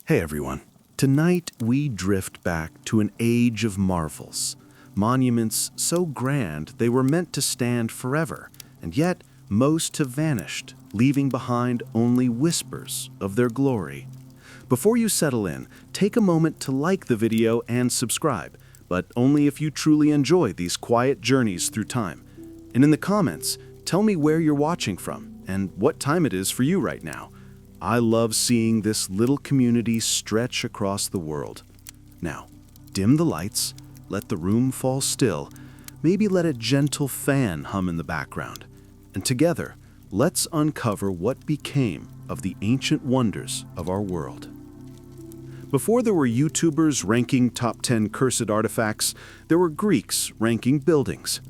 Hey everyone. Tonight we drift back to an age of marvels. Monuments so grand they were meant to stand forever, and yet most have vanished, leaving behind only whispers of their glory. Before you settle in, take a moment to like the video and subscribe, but only if you truly enjoy these quiet journeys through time. And in the comments, tell me where you're watching from and what time it is for you right now. I love seeing this little community stretch across the world. Now, dim the lights, let the room fall still, maybe let a gentle fan hum in the background, and together, let's uncover what became of the ancient wonders of our world. Before there were YouTubers ranking top 10 cursed artifacts, there were Greeks ranking buildings.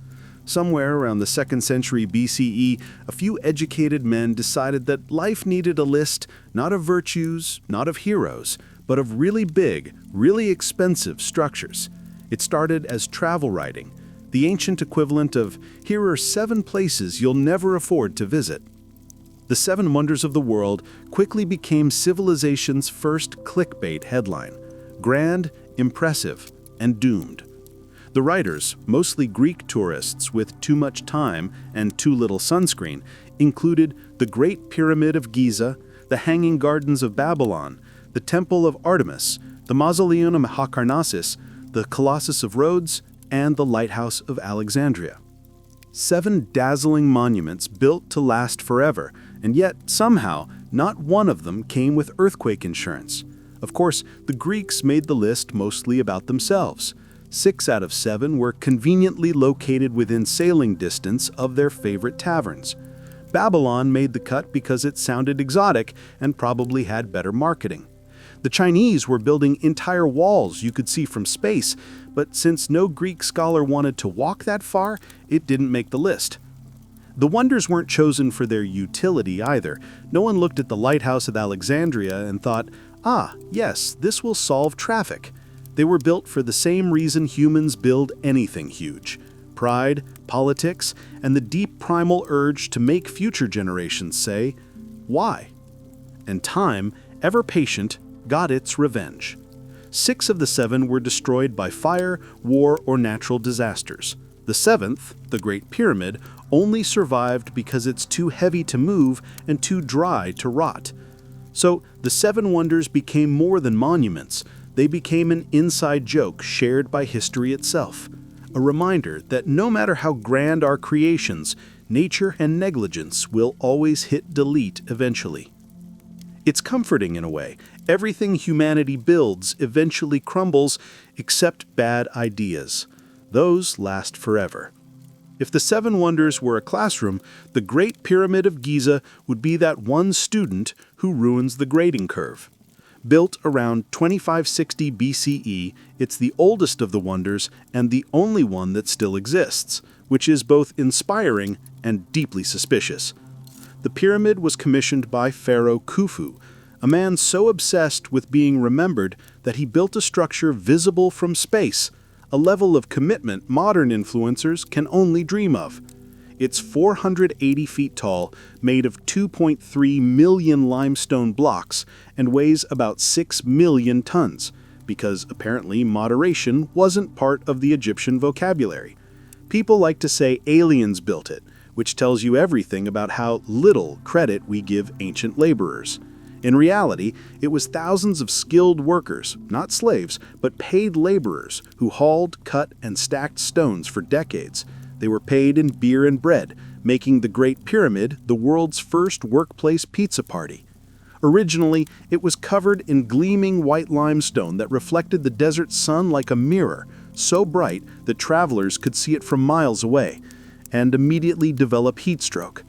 Somewhere around the 2nd century BCE, a few educated men decided that life needed a list not of virtues, not of heroes, but of really big, really expensive structures. It started as travel writing, the ancient equivalent of, "Here are 7 places you'll never afford to visit." The 7 wonders of the world quickly became civilization's first clickbait headline: grand, impressive, and doomed. The writers, mostly Greek tourists with too much time and too little sunscreen, included the Great Pyramid of Giza, the Hanging Gardens of Babylon, the Temple of Artemis, the Mausoleum of Halicarnassus, the Colossus of Rhodes, and the Lighthouse of Alexandria. 7 dazzling monuments built to last forever, and yet, somehow, not one of them came with earthquake insurance. Of course, the Greeks made the list mostly about themselves. 6 out of 7 were conveniently located within sailing distance of their favorite taverns. Babylon made the cut because it sounded exotic and probably had better marketing. The Chinese were building entire walls you could see from space, but since no Greek scholar wanted to walk that far, it didn't make the list. The wonders weren't chosen for their utility either. No one looked at the Lighthouse at Alexandria and thought, yes, this will solve traffic. They were built for the same reason humans build anything huge: pride, politics, and the deep primal urge to make future generations say, "Why?" And time, ever patient, got its revenge. 6 of the 7 were destroyed by fire, war, or natural disasters. The 7th, the Great Pyramid, only survived because it's too heavy to move and too dry to rot. So the 7 wonders became more than monuments. They became an inside joke shared by history itself, a reminder that no matter how grand our creations, nature and negligence will always hit delete eventually. It's comforting in a way. Everything humanity builds eventually crumbles, except bad ideas. Those last forever. If the 7 wonders were a classroom, the Great Pyramid of Giza would be that one student who ruins the grading curve. Built around 2560 BCE, it's the oldest of the wonders and the only one that still exists, which is both inspiring and deeply suspicious. The pyramid was commissioned by Pharaoh Khufu, a man so obsessed with being remembered that he built a structure visible from space, a level of commitment modern influencers can only dream of. It's 480 feet tall, made of 2.3 million limestone blocks, and weighs about 6 million tons, because apparently moderation wasn't part of the Egyptian vocabulary. People like to say aliens built it, which tells you everything about how little credit we give ancient laborers. In reality, it was thousands of skilled workers, not slaves, but paid laborers, who hauled, cut, and stacked stones for decades. They were paid in beer and bread, making the Great Pyramid the world's first workplace pizza party. Originally, it was covered in gleaming white limestone that reflected the desert sun like a mirror, so bright that travelers could see it from miles away, and immediately develop heat stroke.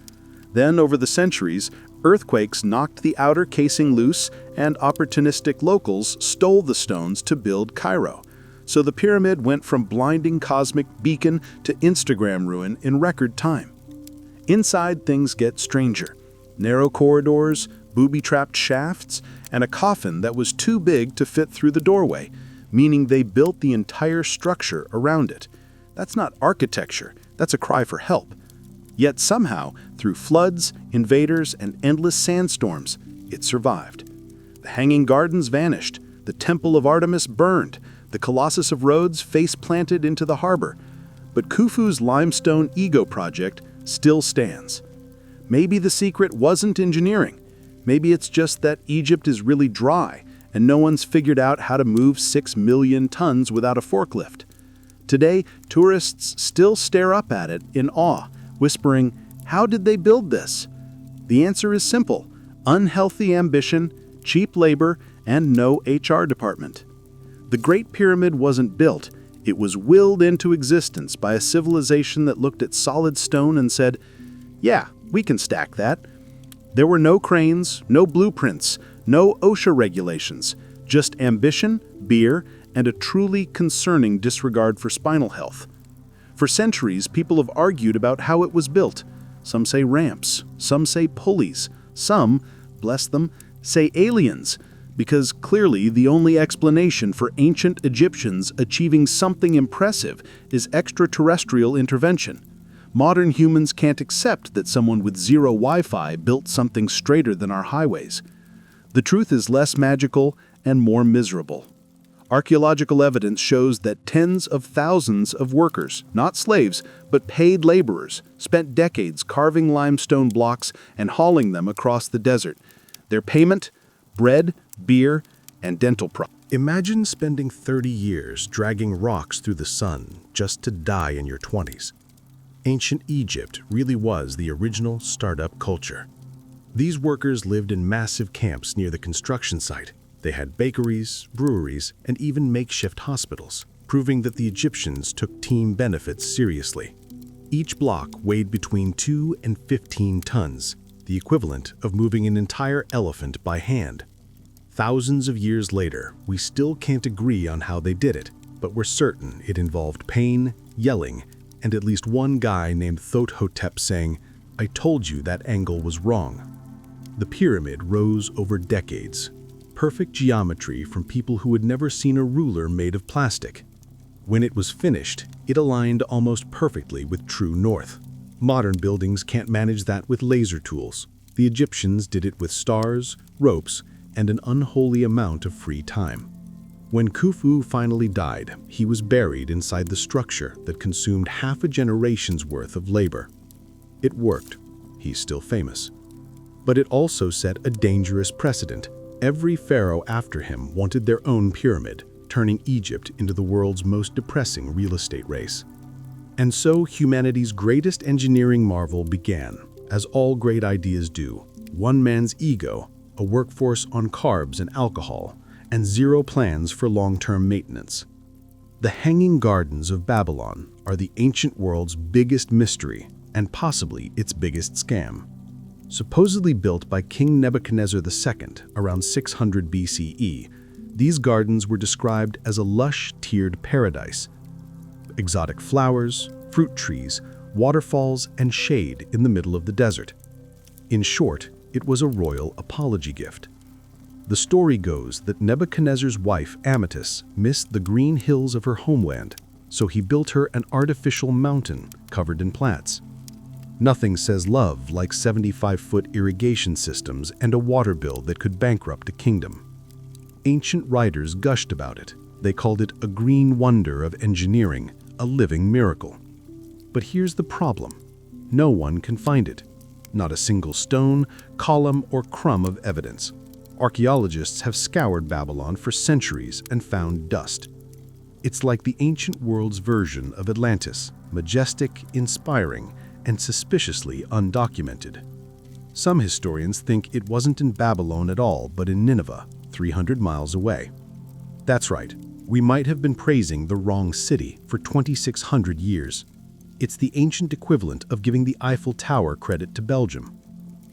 Then, over the centuries, earthquakes knocked the outer casing loose, and opportunistic locals stole the stones to build Cairo. So the pyramid went from blinding cosmic beacon to Instagram ruin in record time. Inside, things get stranger. Narrow corridors, booby-trapped shafts, and a coffin that was too big to fit through the doorway, meaning they built the entire structure around it. That's not architecture, that's a cry for help. Yet somehow, through floods, invaders, and endless sandstorms, it survived. The Hanging Gardens vanished. The Temple of Artemis burned. The Colossus of Rhodes face-planted into the harbor. But Khufu's limestone ego project still stands. Maybe the secret wasn't engineering. Maybe it's just that Egypt is really dry and no one's figured out how to move 6 million tons without a forklift. Today, tourists still stare up at it in awe, whispering, "How did they build this?" The answer is simple: unhealthy ambition, cheap labor, and no HR department. The Great Pyramid wasn't built, it was willed into existence by a civilization that looked at solid stone and said, "Yeah, we can stack that." There were no cranes, no blueprints, no OSHA regulations, just ambition, beer, and a truly concerning disregard for spinal health. For centuries, people have argued about how it was built. Some say ramps, some say pulleys, some, bless them, say aliens, because clearly the only explanation for ancient Egyptians achieving something impressive is extraterrestrial intervention. Modern humans can't accept that someone with zero Wi-Fi built something straighter than our highways. The truth is less magical and more miserable. Archaeological evidence shows that tens of thousands of workers, not slaves, but paid laborers, spent decades carving limestone blocks and hauling them across the desert. Their payment? Bread, beer, and dental products. Imagine spending 30 years dragging rocks through the sun just to die in your 20s. Ancient Egypt really was the original startup culture. These workers lived in massive camps near the construction site. They had bakeries, breweries, and even makeshift hospitals, proving that the Egyptians took team benefits seriously. Each block weighed between 2 and 15 tons, the equivalent of moving an entire elephant by hand. Thousands of years later, we still can't agree on how they did it, but we're certain it involved pain, yelling, and at least one guy named Thothotep saying, "I told you that angle was wrong." The pyramid rose over decades. Perfect geometry from people who had never seen a ruler made of plastic. When it was finished, it aligned almost perfectly with true north. Modern buildings can't manage that with laser tools. The Egyptians did it with stars, ropes, and an unholy amount of free time. When Khufu finally died, he was buried inside the structure that consumed half a generation's worth of labor. It worked. He's still famous. But it also set a dangerous precedent. Every pharaoh after him wanted their own pyramid, turning Egypt into the world's most depressing real estate race. And so humanity's greatest engineering marvel began, as all great ideas do. One man's ego, a workforce on carbs and alcohol, and zero plans for long-term maintenance. The Hanging Gardens of Babylon are the ancient world's biggest mystery and possibly its biggest scam. Supposedly built by King Nebuchadnezzar II around 600 BCE, these gardens were described as a lush, tiered paradise. Exotic flowers, fruit trees, waterfalls, and shade in the middle of the desert. In short, it was a royal apology gift. The story goes that Nebuchadnezzar's wife, Amytis, missed the green hills of her homeland, so he built her an artificial mountain covered in plants. Nothing says love like 75-foot irrigation systems and a water bill that could bankrupt a kingdom. Ancient writers gushed about it. They called it a green wonder of engineering, a living miracle. But here's the problem. No one can find it. Not a single stone, column, or crumb of evidence. Archaeologists have scoured Babylon for centuries and found dust. It's like the ancient world's version of Atlantis, majestic, inspiring, and suspiciously undocumented. Some historians think it wasn't in Babylon at all, but in Nineveh, 300 miles away. That's right, we might have been praising the wrong city for 2,600 years. It's the ancient equivalent of giving the Eiffel Tower credit to Belgium.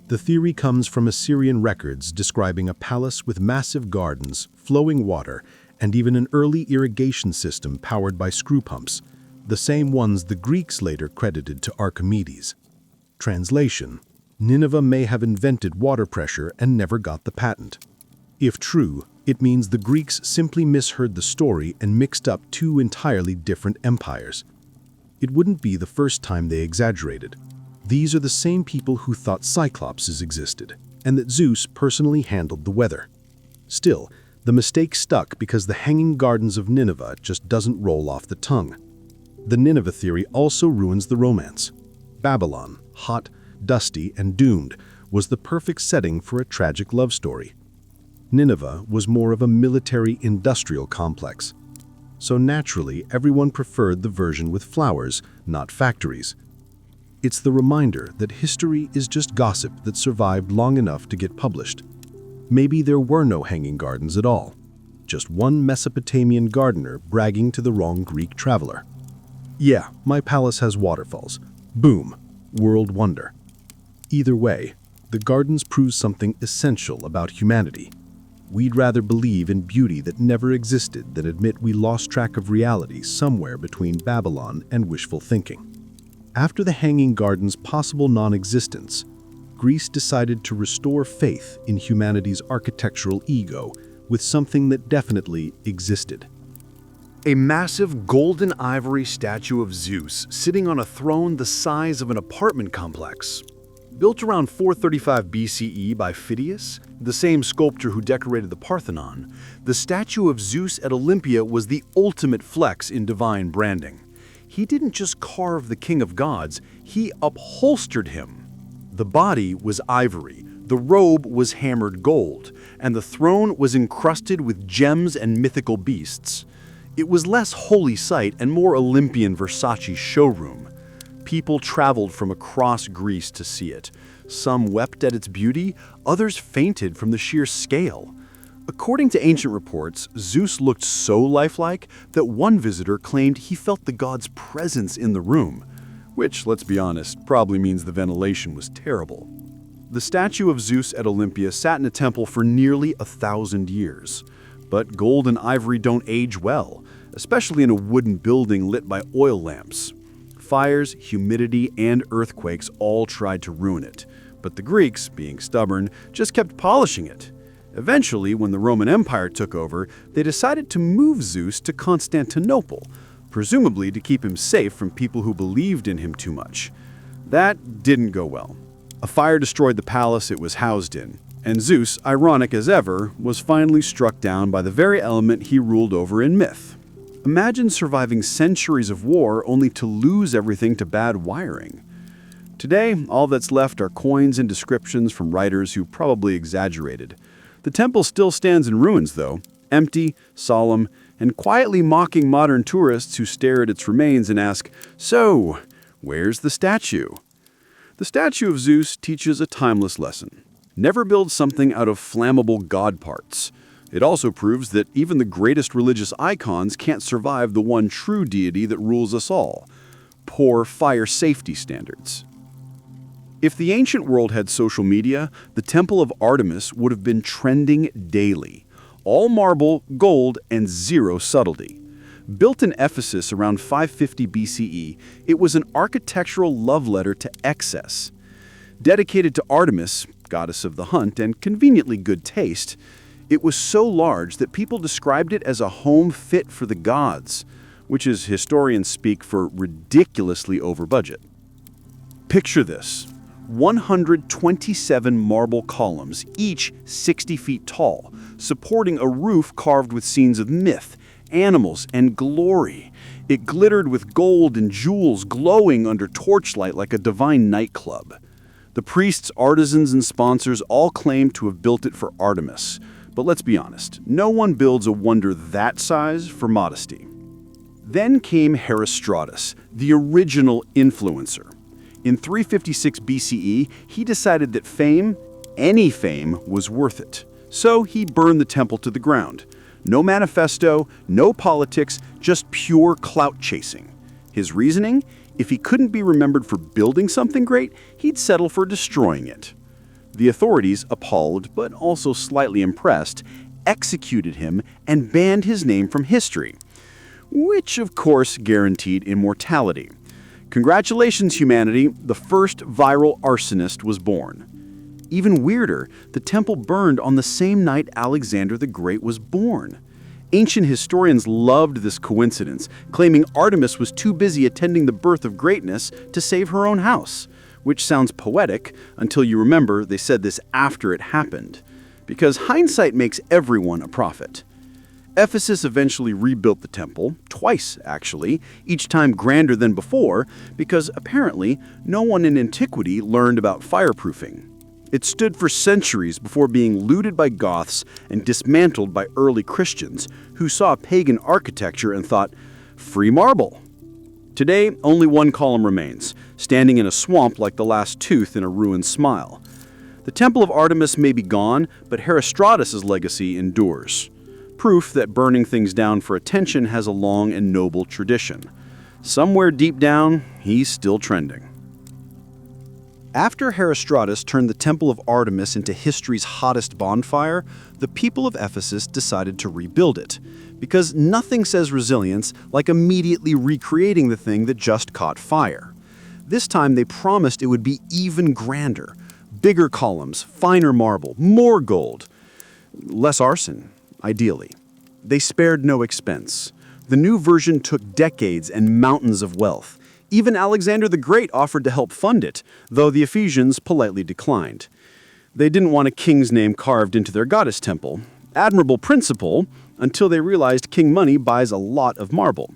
The theory comes from Assyrian records describing a palace with massive gardens, flowing water, and even an early irrigation system powered by screw pumps, the same ones the Greeks later credited to Archimedes. Translation: Nineveh may have invented water pressure and never got the patent. If true, it means the Greeks simply misheard the story and mixed up two entirely different empires. It wouldn't be the first time they exaggerated. These are the same people who thought cyclopses existed, and that Zeus personally handled the weather. Still, the mistake stuck because the Hanging Gardens of Nineveh just doesn't roll off the tongue. The Nineveh theory also ruins the romance. Babylon, hot, dusty, and doomed, was the perfect setting for a tragic love story. Nineveh was more of a military-industrial complex. So naturally, everyone preferred the version with flowers, not factories. It's the reminder that history is just gossip that survived long enough to get published. Maybe there were no hanging gardens at all. Just one Mesopotamian gardener bragging to the wrong Greek traveler. Yeah, my palace has waterfalls. Boom. World wonder. Either way, the gardens prove something essential about humanity. We'd rather believe in beauty that never existed than admit we lost track of reality somewhere between Babylon and wishful thinking. After the Hanging Gardens' possible non-existence, Greece decided to restore faith in humanity's architectural ego with something that definitely existed. A massive golden ivory statue of Zeus sitting on a throne the size of an apartment complex. Built around 435 BCE by Phidias, the same sculptor who decorated the Parthenon, the statue of Zeus at Olympia was the ultimate flex in divine branding. He didn't just carve the king of gods, he upholstered him. The body was ivory, the robe was hammered gold, and the throne was encrusted with gems and mythical beasts. It was less holy sight and more Olympian Versace showroom. People traveled from across Greece to see it. Some wept at its beauty, others fainted from the sheer scale. According to ancient reports, Zeus looked so lifelike that one visitor claimed he felt the god's presence in the room, which, let's be honest, probably means the ventilation was terrible. The statue of Zeus at Olympia sat in a temple for nearly 1,000 years. But gold and ivory don't age well, especially in a wooden building lit by oil lamps. Fires, humidity, and earthquakes all tried to ruin it, but the Greeks, being stubborn, just kept polishing it. Eventually, when the Roman Empire took over, they decided to move Zeus to Constantinople, presumably to keep him safe from people who believed in him too much. That didn't go well. A fire destroyed the palace it was housed in, and Zeus, ironic as ever, was finally struck down by the very element he ruled over in myth. Imagine surviving centuries of war only to lose everything to bad wiring. Today, all that's left are coins and descriptions from writers who probably exaggerated. The temple still stands in ruins, though, empty, solemn, and quietly mocking modern tourists who stare at its remains and ask, "So, where's the statue?" The statue of Zeus teaches a timeless lesson. Never build something out of flammable god parts. It also proves that even the greatest religious icons can't survive the one true deity that rules us all: poor fire safety standards. If the ancient world had social media, the Temple of Artemis would have been trending daily. All marble, gold, and zero subtlety. Built in Ephesus around 550 BCE, it was an architectural love letter to excess. Dedicated to Artemis, goddess of the hunt, and conveniently good taste, it was so large that people described it as a home fit for the gods, which is historians speak for ridiculously over budget. Picture this: 127 marble columns, each 60 feet tall, supporting a roof carved with scenes of myth, animals, and glory. It glittered with gold and jewels glowing under torchlight like a divine nightclub. The priests, artisans, and sponsors all claimed to have built it for Artemis. But let's be honest, no one builds a wonder that size for modesty. Then came Herostratus, the original influencer. In 356 BCE, he decided that fame, any fame, was worth it. So he burned the temple to the ground. No manifesto, no politics, just pure clout chasing. His reasoning? If he couldn't be remembered for building something great, he'd settle for destroying it. The authorities, appalled but also slightly impressed, executed him and banned his name from history, which of course guaranteed immortality. Congratulations, humanity, the first viral arsonist was born. Even weirder, the temple burned on the same night Alexander the Great was born. Ancient historians loved this coincidence, claiming Artemis was too busy attending the birth of greatness to save her own house, which sounds poetic until you remember they said this after it happened. because hindsight makes everyone a prophet. Ephesus eventually rebuilt the temple, twice actually, each time grander than before, because apparently no one in antiquity learned about fireproofing. It stood for centuries before being looted by Goths and dismantled by early Christians, who saw pagan architecture and thought, free marble. Today, only one column remains, standing in a swamp like the last tooth in a ruined smile. The Temple of Artemis may be gone, but Herostratus' legacy endures. Proof that burning things down for attention has a long and noble tradition. Somewhere deep down, he's still trending. After Herostratus turned the Temple of Artemis into history's hottest bonfire, the people of Ephesus decided to rebuild it, because nothing says resilience like immediately recreating the thing that just caught fire. This time they promised it would be even grander. Bigger columns, finer marble, more gold. Less arson, ideally. They spared no expense. The new version took decades and mountains of wealth. Even Alexander the Great offered to help fund it, though the Ephesians politely declined. They didn't want a king's name carved into their goddess temple. Admirable principle, until they realized king money buys a lot of marble.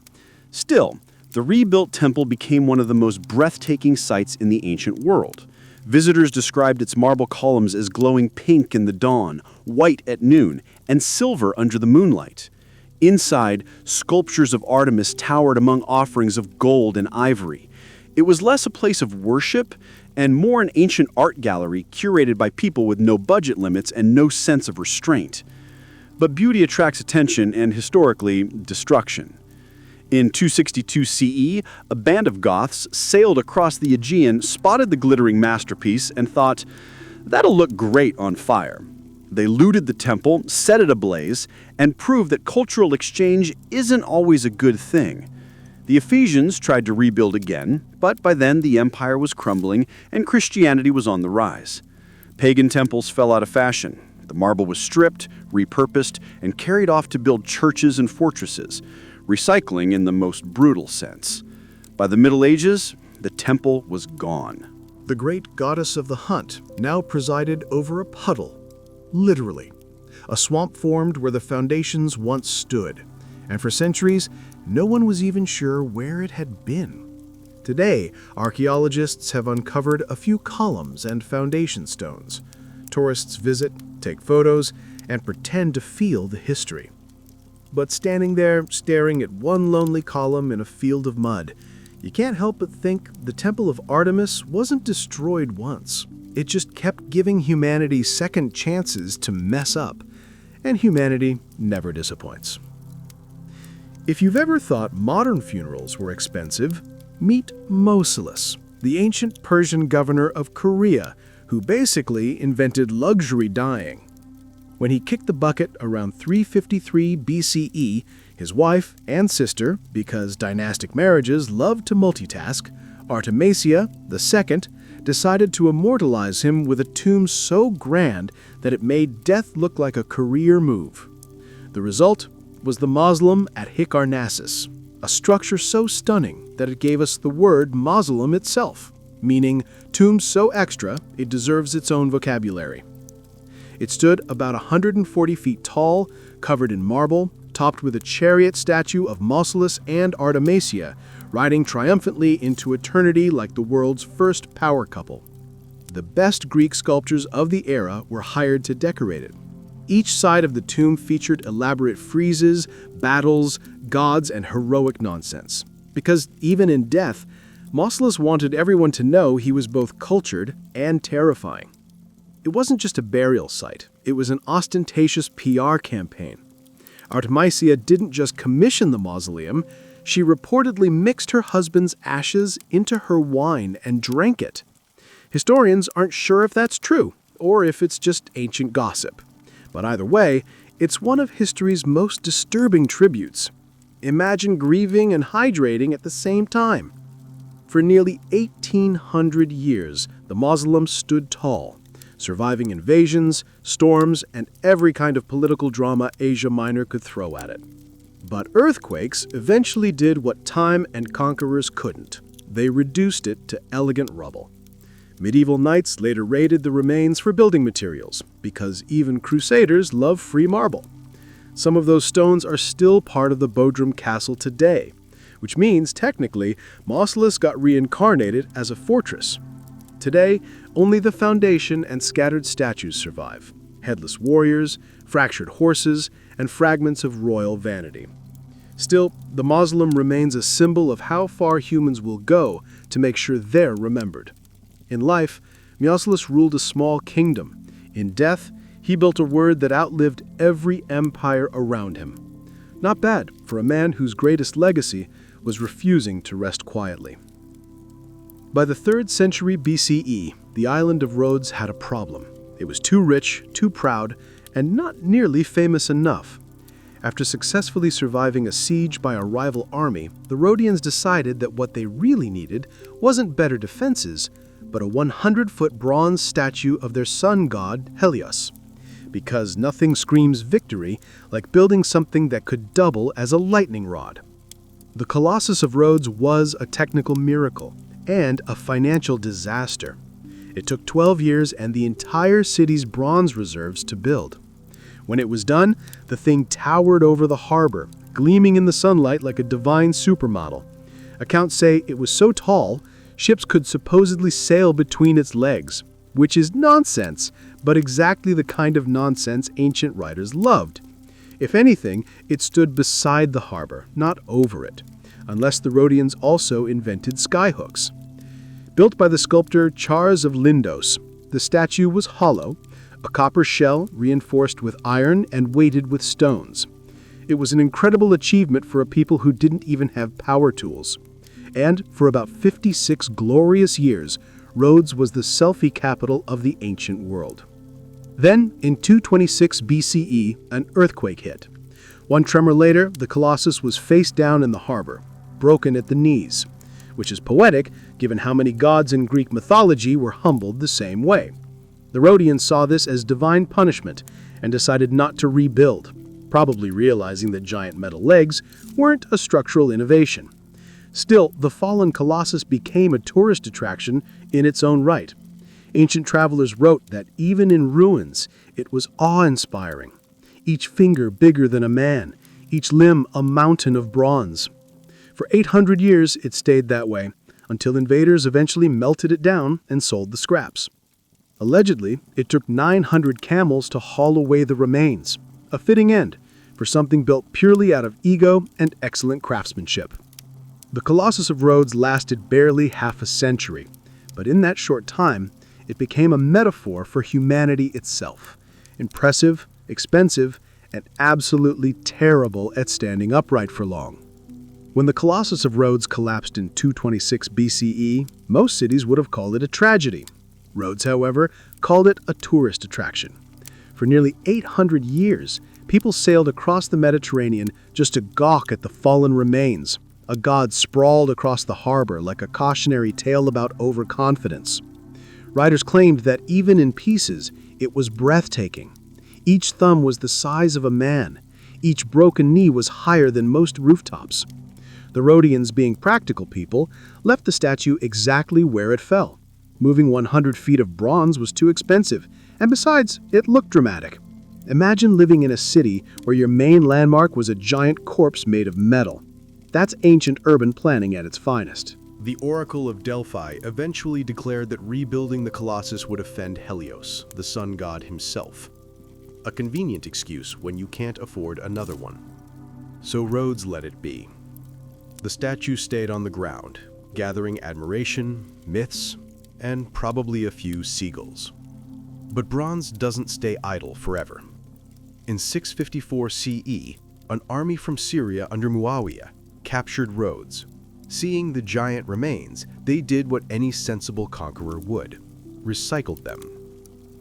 Still, the rebuilt temple became one of the most breathtaking sights in the ancient world. Visitors described its marble columns as glowing pink in the dawn, white at noon, and silver under the moonlight. Inside, sculptures of Artemis towered among offerings of gold and ivory. It was less a place of worship and more an ancient art gallery curated by people with no budget limits and no sense of restraint. But beauty attracts attention and, historically, destruction. In 262 CE, a band of Goths sailed across the Aegean, spotted the glittering masterpiece, and thought, that'll look great on fire. They looted the temple, set it ablaze, and proved that cultural exchange isn't always a good thing. The Ephesians tried to rebuild again, but by then the empire was crumbling and Christianity was on the rise. Pagan temples fell out of fashion. The marble was stripped, repurposed, and carried off to build churches and fortresses, recycling in the most brutal sense. By the Middle Ages, the temple was gone. The great goddess of the hunt now presided over a puddle. Literally. A swamp formed where the foundations once stood, and for centuries, no one was even sure where it had been. Today, archaeologists have uncovered a few columns and foundation stones. Tourists visit, take photos, and pretend to feel the history. But standing there, staring at one lonely column in a field of mud, you can't help but think the Temple of Artemis wasn't destroyed once. It just kept giving humanity second chances to mess up, and humanity never disappoints. If you've ever thought modern funerals were expensive, meet Mausolus, the ancient Persian governor of Korea, who basically invented luxury dying. When he kicked the bucket around 353 BCE, his wife and sister, because dynastic marriages loved to multitask, Artemisia II, decided to immortalize him with a tomb so grand that it made death look like a career move. The result was the mausoleum at Halicarnassus, a structure so stunning that it gave us the word mausoleum itself, meaning tomb so extra it deserves its own vocabulary. It stood about 140 feet tall, covered in marble, topped with a chariot statue of Mausolus and Artemisia, riding triumphantly into eternity like the world's first power couple. The best Greek sculptors of the era were hired to decorate it. Each side of the tomb featured elaborate friezes, battles, gods, and heroic nonsense. Because even in death, Mausolus wanted everyone to know he was both cultured and terrifying. It wasn't just a burial site, it was an ostentatious PR campaign. Artemisia didn't just commission the mausoleum, she reportedly mixed her husband's ashes into her wine and drank it. Historians aren't sure if that's true, or if it's just ancient gossip. But either way, it's one of history's most disturbing tributes. Imagine grieving and hydrating at the same time. For nearly 1,800 years, the mausoleum stood tall, surviving invasions, storms, and every kind of political drama Asia Minor could throw at it. But earthquakes eventually did what time and conquerors couldn't. They reduced it to elegant rubble. Medieval knights later raided the remains for building materials, because even crusaders love free marble. Some of those stones are still part of the Bodrum Castle today, which means, technically, Mausolus got reincarnated as a fortress. Today, only the foundation and scattered statues survive: headless warriors, fractured horses, and fragments of royal vanity. Still, the mausoleum remains a symbol of how far humans will go to make sure they're remembered. In life, Mausolus ruled a small kingdom. In death, he built a word that outlived every empire around him. Not bad for a man whose greatest legacy was refusing to rest quietly. By the 3rd century BCE, the island of Rhodes had a problem. It was too rich, too proud, and not nearly famous enough. After successfully surviving a siege by a rival army, the Rhodians decided that what they really needed wasn't better defenses, but a 100-foot bronze statue of their sun god, Helios. Because nothing screams victory like building something that could double as a lightning rod. The Colossus of Rhodes was a technical miracle and a financial disaster. It took 12 years and the entire city's bronze reserves to build. When it was done, the thing towered over the harbor, gleaming in the sunlight like a divine supermodel. Accounts say it was so tall, ships could supposedly sail between its legs, which is nonsense, but exactly the kind of nonsense ancient writers loved. If anything, it stood beside the harbor, not over it, unless the Rhodians also invented skyhooks. Built by the sculptor Charles of Lindos, the statue was hollow, a copper shell reinforced with iron and weighted with stones. It was an incredible achievement for a people who didn't even have power tools. And for about 56 glorious years, Rhodes was the selfie capital of the ancient world. Then, in 226 BCE, an earthquake hit. One tremor later, the Colossus was face down in the harbor, broken at the knees, which is poetic given how many gods in Greek mythology were humbled the same way. The Rhodians saw this as divine punishment and decided not to rebuild, probably realizing that giant metal legs weren't a structural innovation. Still, the fallen Colossus became a tourist attraction in its own right. Ancient travelers wrote that even in ruins, it was awe-inspiring. Each finger bigger than a man, each limb a mountain of bronze. For 800 years, it stayed that way, until invaders eventually melted it down and sold the scraps. Allegedly, it took 900 camels to haul away the remains, a fitting end for something built purely out of ego and excellent craftsmanship. The Colossus of Rhodes lasted barely half a century, but in that short time, it became a metaphor for humanity itself. Impressive, expensive, and absolutely terrible at standing upright for long. When the Colossus of Rhodes collapsed in 226 BCE, most cities would have called it a tragedy. Rhodes, however, called it a tourist attraction. For nearly 800 years, people sailed across the Mediterranean just to gawk at the fallen remains. A god sprawled across the harbor like a cautionary tale about overconfidence. Writers claimed that even in pieces, it was breathtaking. Each thumb was the size of a man. Each broken knee was higher than most rooftops. The Rhodians, being practical people, left the statue exactly where it fell. Moving 100 feet of bronze was too expensive, and besides, it looked dramatic. Imagine living in a city where your main landmark was a giant corpse made of metal. That's ancient urban planning at its finest. The Oracle of Delphi eventually declared that rebuilding the Colossus would offend Helios, the sun god himself. A convenient excuse when you can't afford another one. So Rhodes let it be. The statue stayed on the ground, gathering admiration, myths, and probably a few seagulls. But bronze doesn't stay idle forever. In 654 CE, an army from Syria under Muawiyah captured Rhodes. Seeing the giant remains, they did what any sensible conqueror would: recycled them.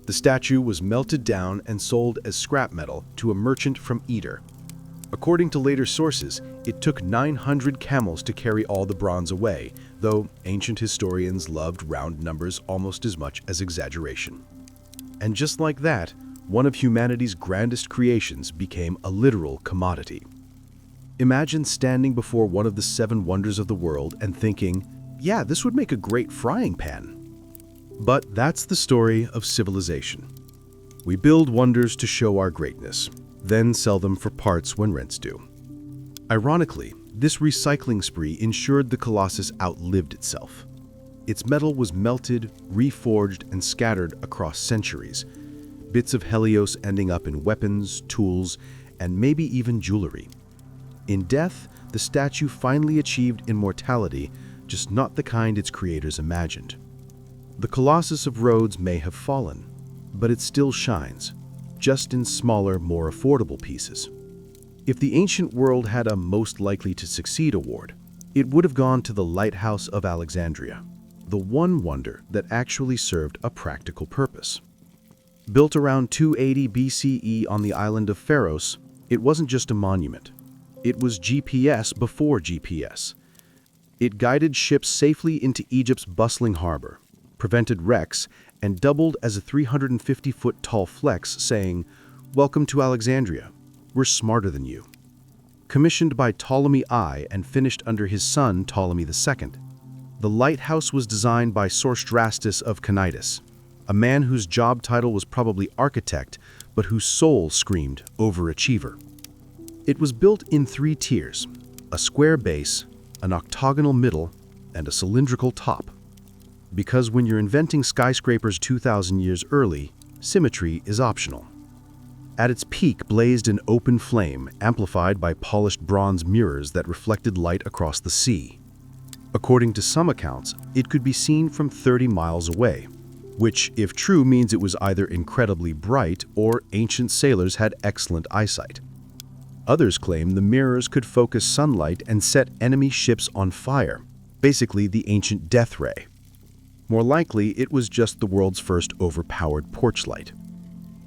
The statue was melted down and sold as scrap metal to a merchant from Eder. According to later sources, it took 900 camels to carry all the bronze away, though ancient historians loved round numbers almost as much as exaggeration. And just like that, one of humanity's grandest creations became a literal commodity. Imagine standing before one of the 7 wonders of the world and thinking, yeah, this would make a great frying pan. But that's the story of civilization. We build wonders to show our greatness, then sell them for parts when rent's due. Ironically, this recycling spree ensured the Colossus outlived itself. Its metal was melted, reforged, and scattered across centuries, bits of Helios ending up in weapons, tools, and maybe even jewelry. In death, the statue finally achieved immortality, just not the kind its creators imagined. The Colossus of Rhodes may have fallen, but it still shines, just in smaller, more affordable pieces. If the ancient world had a Most Likely to Succeed award, it would have gone to the Lighthouse of Alexandria, the one wonder that actually served a practical purpose. Built around 280 BCE on the island of Pharos, it wasn't just a monument. It was GPS before GPS. It guided ships safely into Egypt's bustling harbor, prevented wrecks, and doubled as a 350-foot-tall flex saying, "Welcome to Alexandria. We're smarter than you." Commissioned by Ptolemy I and finished under his son Ptolemy II, the lighthouse was designed by Sostrastus of Cnidus, a man whose job title was probably architect, but whose soul screamed overachiever. It was built in 3 tiers: a square base, an octagonal middle, and a cylindrical top. Because when you're inventing skyscrapers 2,000 years early, symmetry is optional. At its peak blazed an open flame, amplified by polished bronze mirrors that reflected light across the sea. According to some accounts, it could be seen from 30 miles away, which, if true, means it was either incredibly bright or ancient sailors had excellent eyesight. Others claim the mirrors could focus sunlight and set enemy ships on fire, basically the ancient death ray. More likely, it was just the world's first overpowered porch light.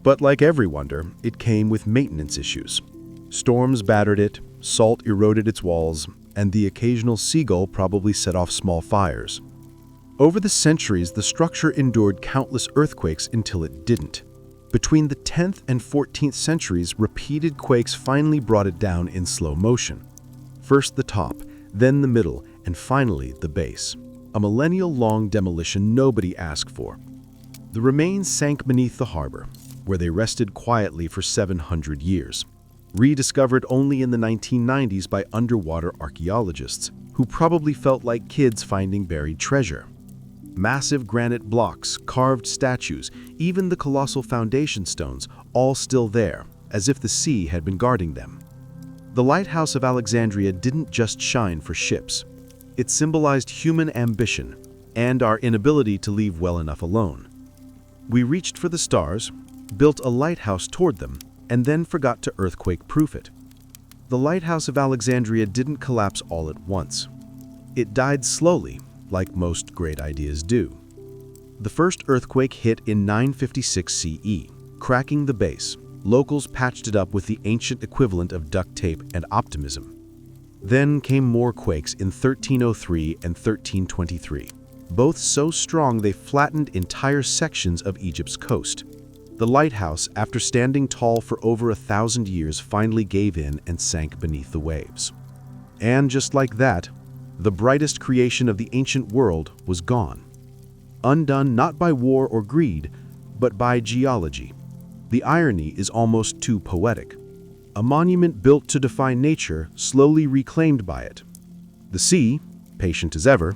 But like every wonder, it came with maintenance issues. Storms battered it, salt eroded its walls, and the occasional seagull probably set off small fires. Over the centuries, the structure endured countless earthquakes until it didn't. Between the 10th and 14th centuries, repeated quakes finally brought it down in slow motion. First the top, then the middle, and finally the base. A millennial-long demolition nobody asked for. The remains sank beneath the harbor, where they rested quietly for 700 years, rediscovered only in the 1990s by underwater archaeologists, who probably felt like kids finding buried treasure. Massive granite blocks, carved statues, even the colossal foundation stones, all still there, as if the sea had been guarding them. The Lighthouse of Alexandria didn't just shine for ships. It symbolized human ambition and our inability to leave well enough alone. We reached for the stars, built a lighthouse toward them, and then forgot to earthquake-proof it. The Lighthouse of Alexandria didn't collapse all at once. It died slowly, like most great ideas do. The first earthquake hit in 956 CE, cracking the base. Locals patched it up with the ancient equivalent of duct tape and optimism. Then came more quakes in 1303 and 1323, both so strong they flattened entire sections of Egypt's coast. The lighthouse, after standing tall for over 1,000 years, finally gave in and sank beneath the waves. And just like that, the brightest creation of the ancient world was gone. Undone not by war or greed, but by geology. The irony is almost too poetic. A monument built to defy nature, slowly reclaimed by it. The sea, patient as ever,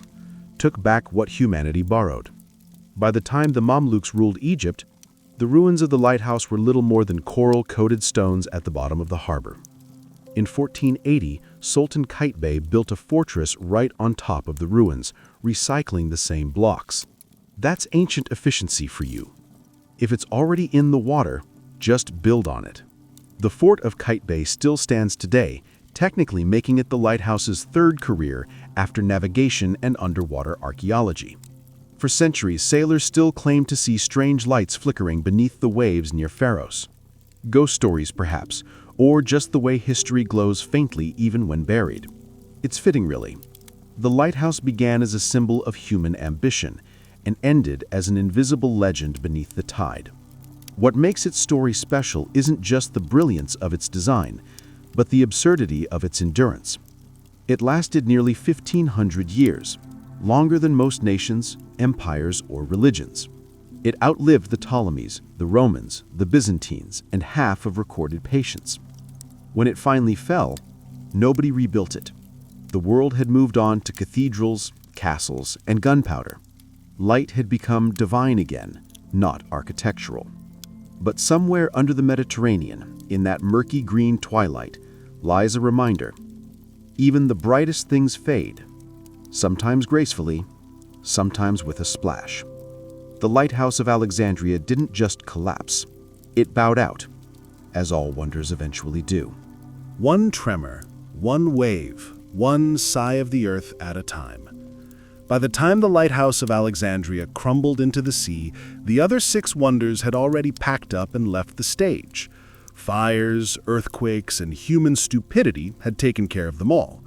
took back what humanity borrowed. By the time the Mamluks ruled Egypt, the ruins of the lighthouse were little more than coral-coated stones at the bottom of the harbor. In 1480, Sultan Qaitbay built a fortress right on top of the ruins, recycling the same blocks. That's ancient efficiency for you. If it's already in the water, just build on it. The fort of Qaitbay still stands today, technically making it the lighthouse's third career after navigation and underwater archaeology. For centuries, sailors still claimed to see strange lights flickering beneath the waves near Pharos. Ghost stories, perhaps, or just the way history glows faintly even when buried. It's fitting, really. The lighthouse began as a symbol of human ambition and ended as an invisible legend beneath the tide. What makes its story special isn't just the brilliance of its design, but the absurdity of its endurance. It lasted nearly 1,500 years, longer than most nations, empires, or religions. It outlived the Ptolemies, the Romans, the Byzantines, and half of recorded patience. When it finally fell, nobody rebuilt it. The world had moved on to cathedrals, castles, and gunpowder. Light had become divine again, not architectural. But somewhere under the Mediterranean, in that murky green twilight, lies a reminder. Even the brightest things fade, sometimes gracefully, sometimes with a splash. The Lighthouse of Alexandria didn't just collapse. It bowed out, as all wonders eventually do. One tremor, one wave, one sigh of the earth at a time. By the time the Lighthouse of Alexandria crumbled into the sea, the other 6 wonders had already packed up and left the stage. Fires, earthquakes, and human stupidity had taken care of them all.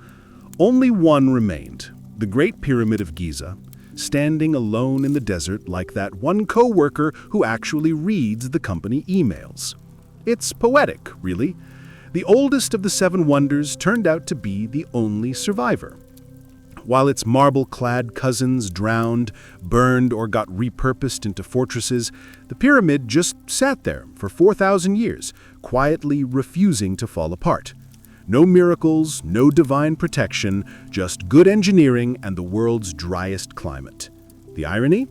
Only one remained, the Great Pyramid of Giza, standing alone in the desert like that one co-worker who actually reads the company emails. It's poetic, really. The oldest of the 7 wonders turned out to be the only survivor. While its marble-clad cousins drowned, burned, or got repurposed into fortresses, the pyramid just sat there for 4,000 years, quietly refusing to fall apart. No miracles, no divine protection, just good engineering and the world's driest climate. The irony?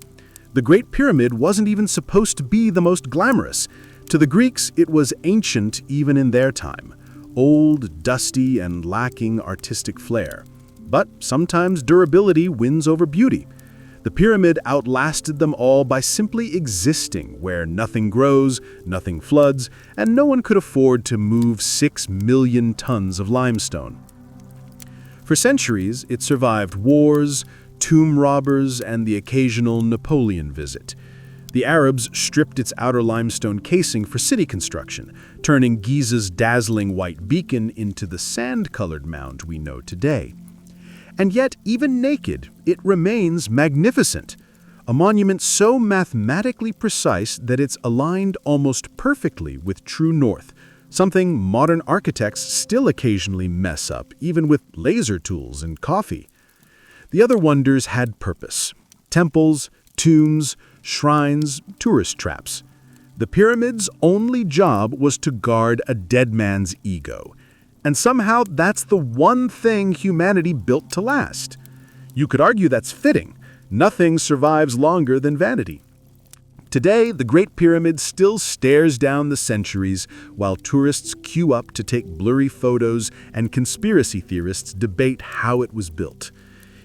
The Great Pyramid wasn't even supposed to be the most glamorous. To the Greeks, it was ancient even in their time, old, dusty, and lacking artistic flair. But sometimes durability wins over beauty. The pyramid outlasted them all by simply existing where nothing grows, nothing floods, and no one could afford to move 6 million tons of limestone. For centuries, it survived wars, tomb robbers, and the occasional Napoleon visit. The Arabs stripped its outer limestone casing for city construction, turning Giza's dazzling white beacon into the sand-colored mound we know today. And yet, even naked, it remains magnificent. A monument so mathematically precise that it's aligned almost perfectly with true north, something modern architects still occasionally mess up, even with laser tools and coffee. The other wonders had purpose: temples, tombs, shrines, tourist traps. The pyramid's only job was to guard a dead man's ego. And somehow that's the one thing humanity built to last. You could argue that's fitting. Nothing survives longer than vanity. Today, the Great Pyramid still stares down the centuries while tourists queue up to take blurry photos and conspiracy theorists debate how it was built.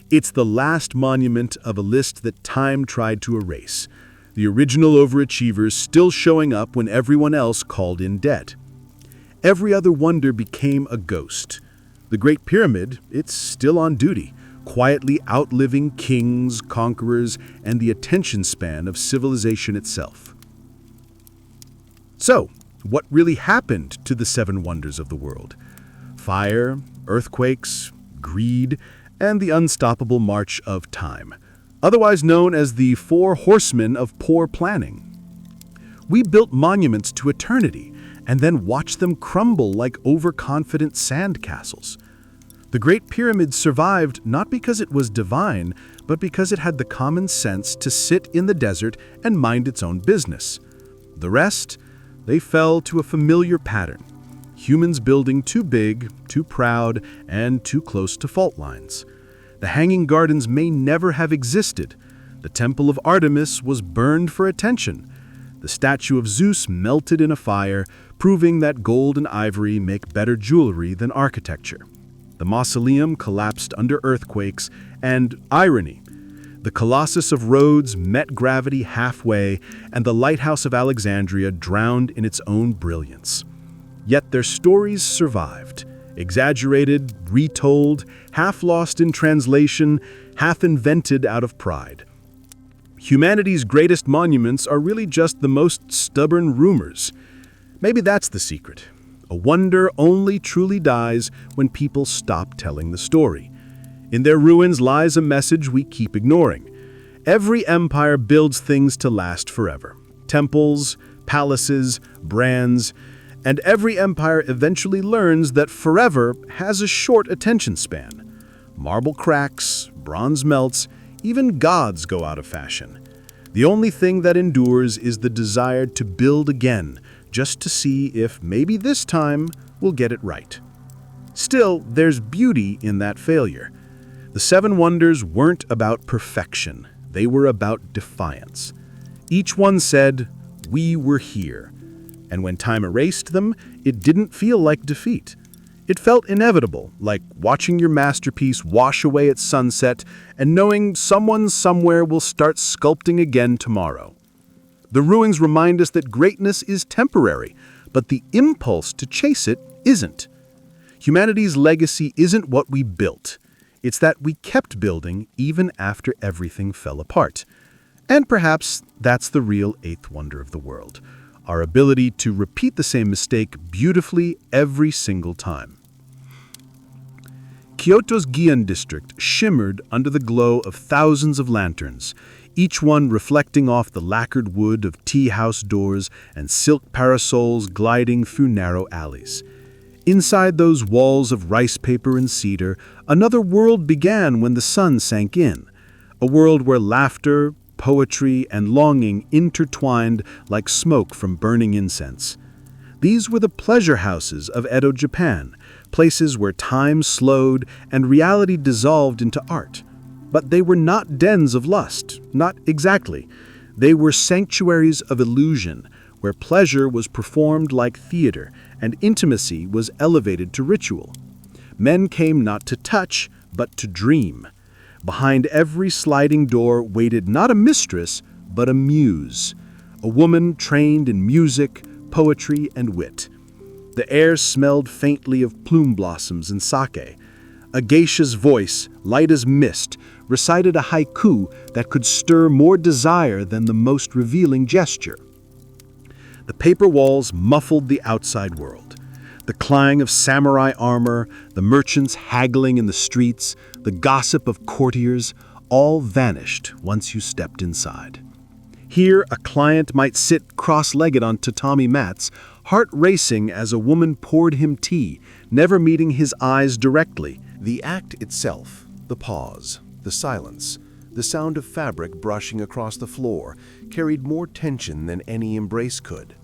It's the last monument of a list that time tried to erase. The original overachievers still showing up when everyone else called in debt. Every other wonder became a ghost. The Great Pyramid, it's still on duty, quietly outliving kings, conquerors, and the attention span of civilization itself. So, what really happened to the 7 wonders of the world? Fire, earthquakes, greed, and the unstoppable march of time, otherwise known as the 4 horsemen of poor planning. We built monuments to eternity, and then watch them crumble like overconfident sandcastles. The Great Pyramid survived not because it was divine, but because it had the common sense to sit in the desert and mind its own business. The rest, they fell to a familiar pattern: humans building too big, too proud, and too close to fault lines. The Hanging Gardens may never have existed. The Temple of Artemis was burned for attention. The statue of Zeus melted in a fire, proving that gold and ivory make better jewelry than architecture. The mausoleum collapsed under earthquakes, and irony, the Colossus of Rhodes met gravity halfway, and the Lighthouse of Alexandria drowned in its own brilliance. Yet their stories survived, exaggerated, retold, half lost in translation, half invented out of pride. Humanity's greatest monuments are really just the most stubborn rumors. Maybe that's the secret. A wonder only truly dies when people stop telling the story. In their ruins lies a message we keep ignoring. Every empire builds things to last forever. Temples, palaces, brands, and every empire eventually learns that forever has a short attention span. Marble cracks, bronze melts, Even gods go out of fashion. The only thing that endures is the desire to build again, just to see if maybe this time we'll get it right. Still, there's beauty in that failure. The Seven Wonders weren't about perfection. They were about defiance. Each one said, "We were here." And when time erased them, it didn't feel like defeat. It felt inevitable, like watching your masterpiece wash away at sunset and knowing someone somewhere will start sculpting again tomorrow. The ruins remind us that greatness is temporary, but the impulse to chase it isn't. Humanity's legacy isn't what we built. It's that we kept building even after everything fell apart. And perhaps that's the real eighth wonder of the world. Our ability to repeat the same mistake beautifully every single time. Kyoto's Gion district shimmered under the glow of thousands of lanterns, each one reflecting off the lacquered wood of tea house doors and silk parasols gliding through narrow alleys. Inside those walls of rice paper and cedar, another world began when the sun sank in, a world where laughter, poetry, and longing intertwined like smoke from burning incense. These were the pleasure houses of Edo Japan, places where time slowed and reality dissolved into art. But they were not dens of lust, not exactly. They were sanctuaries of illusion, where pleasure was performed like theater and intimacy was elevated to ritual. Men came not to touch, but to dream. Behind every sliding door waited not a mistress, but a muse, a woman trained in music, poetry, and wit. The air smelled faintly of plume blossoms and sake. A geisha's voice, light as mist, recited a haiku that could stir more desire than the most revealing gesture. The paper walls muffled the outside world. The clang of samurai armor, the merchants haggling in the streets, the gossip of courtiers, all vanished once you stepped inside. Here, a client might sit cross-legged on tatami mats, heart racing as a woman poured him tea, never meeting his eyes directly. The act itself, the pause, the silence, the sound of fabric brushing across the floor, carried more tension than any embrace could.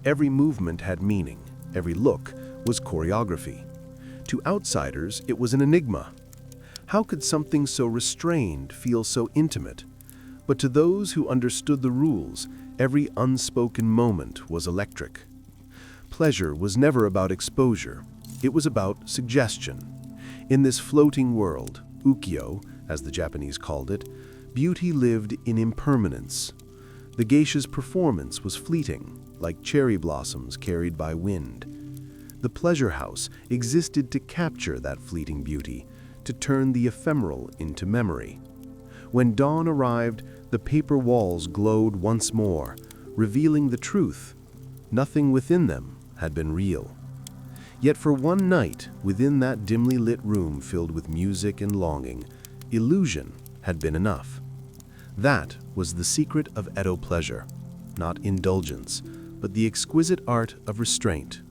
Every movement had meaning. Every look was choreography. To outsiders, it was an enigma. How could something so restrained feel so intimate? But to those who understood the rules, every unspoken moment was electric. Pleasure was never about exposure. It was about suggestion. In this floating world, ukiyo, as the Japanese called it, beauty lived in impermanence. The geisha's performance was fleeting, like cherry blossoms carried by wind. The pleasure house existed to capture that fleeting beauty, to turn the ephemeral into memory. When dawn arrived, the paper walls glowed once more, revealing the truth. Nothing within them had been real. Yet for one night, within that dimly lit room filled with music and longing, illusion had been enough. That was the secret of Edo pleasure, not indulgence, but the exquisite art of restraint.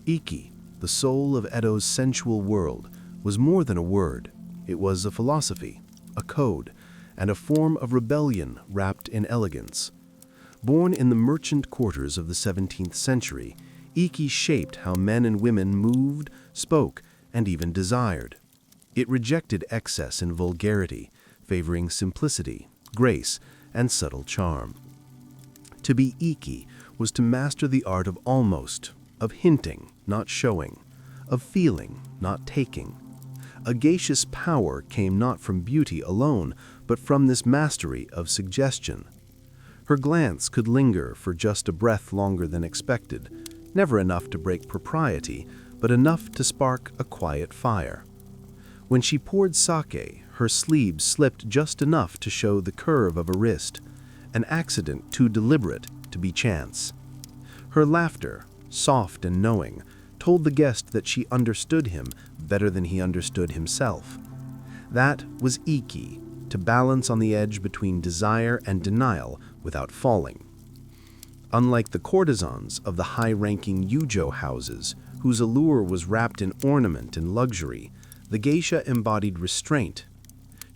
Iki, the soul of Edo's sensual world, was more than a word. It was a philosophy, a code, and a form of rebellion wrapped in elegance. Born in the merchant quarters of the 17th century, Iki shaped how men and women moved, spoke, and even desired. It rejected excess and vulgarity, favoring simplicity, grace, and subtle charm. To be Iki was to master the art of almost, of hinting, not showing, of feeling, not taking. A geisha's power came not from beauty alone, but from this mastery of suggestion. Her glance could linger for just a breath longer than expected, never enough to break propriety, but enough to spark a quiet fire. When she poured sake, her sleeve slipped just enough to show the curve of a wrist, an accident too deliberate to be chance. Her laughter, soft and knowing, told the guest that she understood him better than he understood himself. That was Iki, to balance on the edge between desire and denial without falling. Unlike the courtesans of the high-ranking yujo houses, whose allure was wrapped in ornament and luxury, the geisha embodied restraint.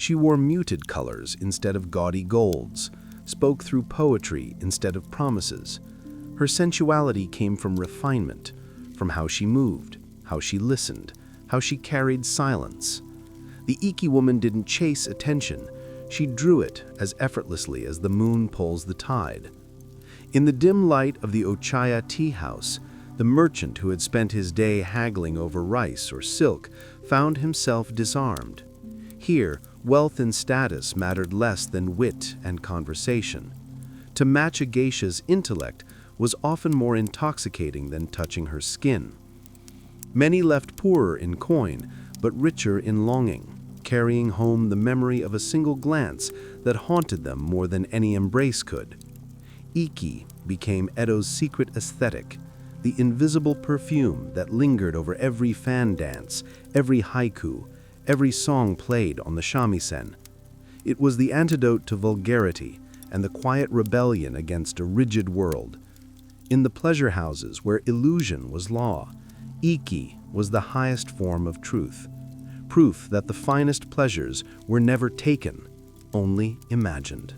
She wore muted colors instead of gaudy golds, spoke through poetry instead of promises. Her sensuality came from refinement, from how she moved, how she listened, how she carried silence. The Iki woman didn't chase attention, she drew it as effortlessly as the moon pulls the tide. In the dim light of the Ochaya tea house, the merchant who had spent his day haggling over rice or silk found himself disarmed. Here, wealth and status mattered less than wit and conversation. To match a geisha's intellect was often more intoxicating than touching her skin. Many left poorer in coin, but richer in longing, carrying home the memory of a single glance that haunted them more than any embrace could. Iki became Edo's secret aesthetic, the invisible perfume that lingered over every fan dance, every haiku, every song played on the shamisen. It was the antidote to vulgarity and the quiet rebellion against a rigid world. In the pleasure houses where illusion was law, Iki was the highest form of truth, proof that the finest pleasures were never taken, only imagined.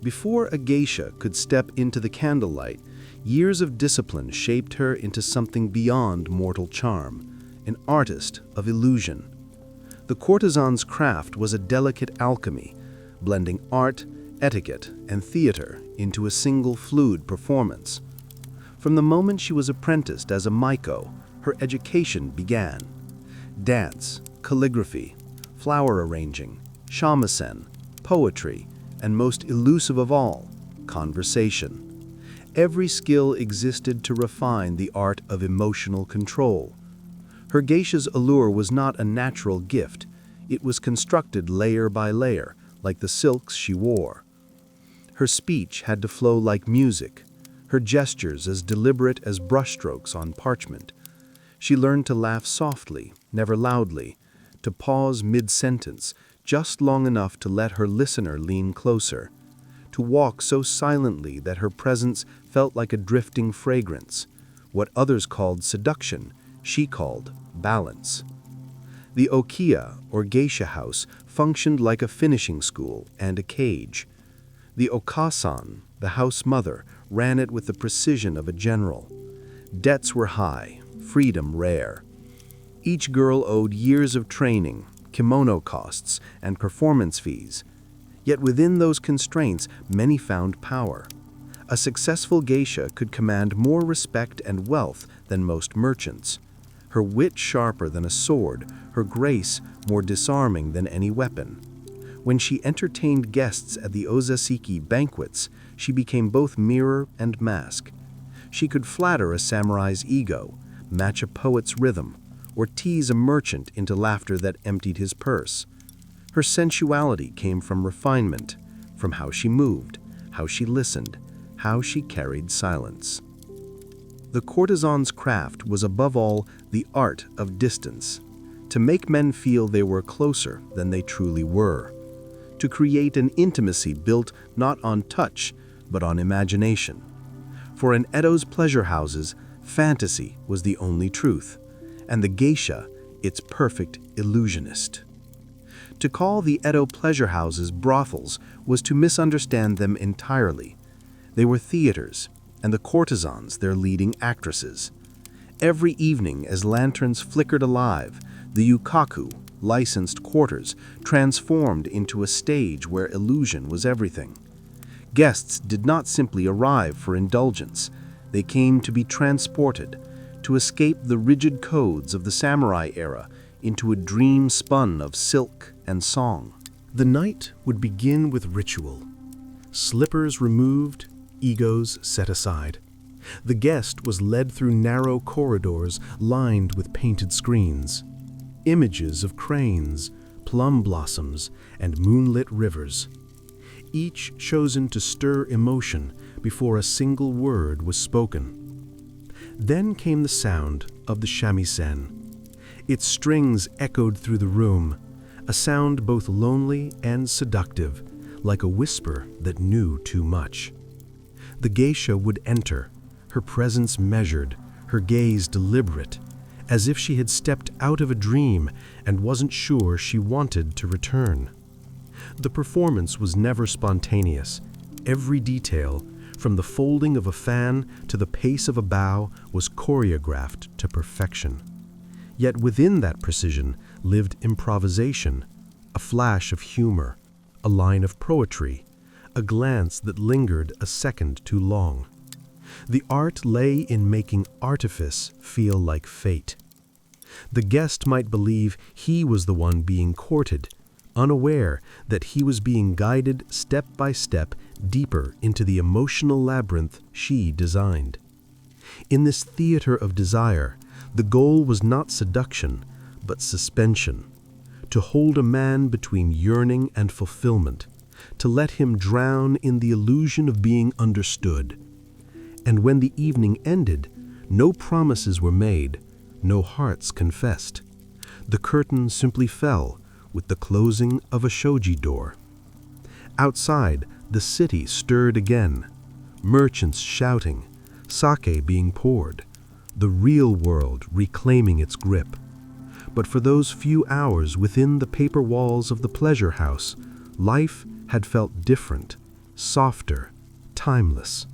Before a geisha could step into the candlelight, years of discipline shaped her into something beyond mortal charm, an artist of illusion. The courtesan's craft was a delicate alchemy, blending art, etiquette, and theater into a single fluid performance. From the moment she was apprenticed as a maiko, her education began. Dance, calligraphy, flower arranging, shamisen, poetry, and most elusive of all, conversation. Every skill existed to refine the art of emotional control. Her geisha's allure was not a natural gift. It was constructed layer by layer, like the silks she wore. Her speech had to flow like music, her gestures as deliberate as brushstrokes on parchment. She learned to laugh softly, never loudly, to pause mid-sentence, just long enough to let her listener lean closer, to walk so silently that her presence felt like a drifting fragrance. What others called seduction, she called balance. The okiya, or geisha house, functioned like a finishing school and a cage. The okasan, the house mother, ran it with the precision of a general. Debts were high, freedom rare. Each girl owed years of training, kimono costs, and performance fees. Yet within those constraints, many found power. A successful geisha could command more respect and wealth than most merchants. Her wit sharper than a sword, her grace more disarming than any weapon. When she entertained guests at the ozasiki banquets, she became both mirror and mask. She could flatter a samurai's ego, match a poet's rhythm, or tease a merchant into laughter that emptied his purse. Her sensuality came from refinement, from how she moved, how she listened, how she carried silence. The courtesan's craft was above all the art of distance, to make men feel they were closer than they truly were, to create an intimacy built not on touch, but on imagination. For in Edo's pleasure houses, fantasy was the only truth, and the geisha its perfect illusionist. To call the Edo pleasure houses brothels was to misunderstand them entirely. They were theaters, and the courtesans their leading actresses. Every evening, as lanterns flickered alive, the yukaku, licensed quarters, transformed into a stage where illusion was everything. Guests did not simply arrive for indulgence. They came to be transported, to escape the rigid codes of the samurai era into a dream spun of silk and song. The night would begin with ritual. Slippers removed, egos set aside. The guest was led through narrow corridors lined with painted screens. Images of cranes, plum blossoms, and moonlit rivers, each chosen to stir emotion before a single word was spoken. Then came the sound of the shamisen. Its strings echoed through the room, a sound both lonely and seductive, like a whisper that knew too much. The geisha would enter, her presence measured, her gaze deliberate, as if she had stepped out of a dream and wasn't sure she wanted to return. The performance was never spontaneous. Every detail, from the folding of a fan to the pace of a bow, was choreographed to perfection. Yet within that precision lived improvisation, a flash of humor, a line of poetry, a glance that lingered a second too long. The art lay in making artifice feel like fate. The guest might believe he was the one being courted, unaware that he was being guided step by step deeper into the emotional labyrinth she designed. In this theater of desire, the goal was not seduction, but suspension, to hold a man between yearning and fulfillment, to let him drown in the illusion of being understood. And when the evening ended, no promises were made, no hearts confessed. The curtain simply fell with the closing of a shoji door. Outside, the city stirred again, merchants shouting, sake being poured, the real world reclaiming its grip. But for those few hours within the paper walls of the pleasure house, life had felt different, softer, timeless.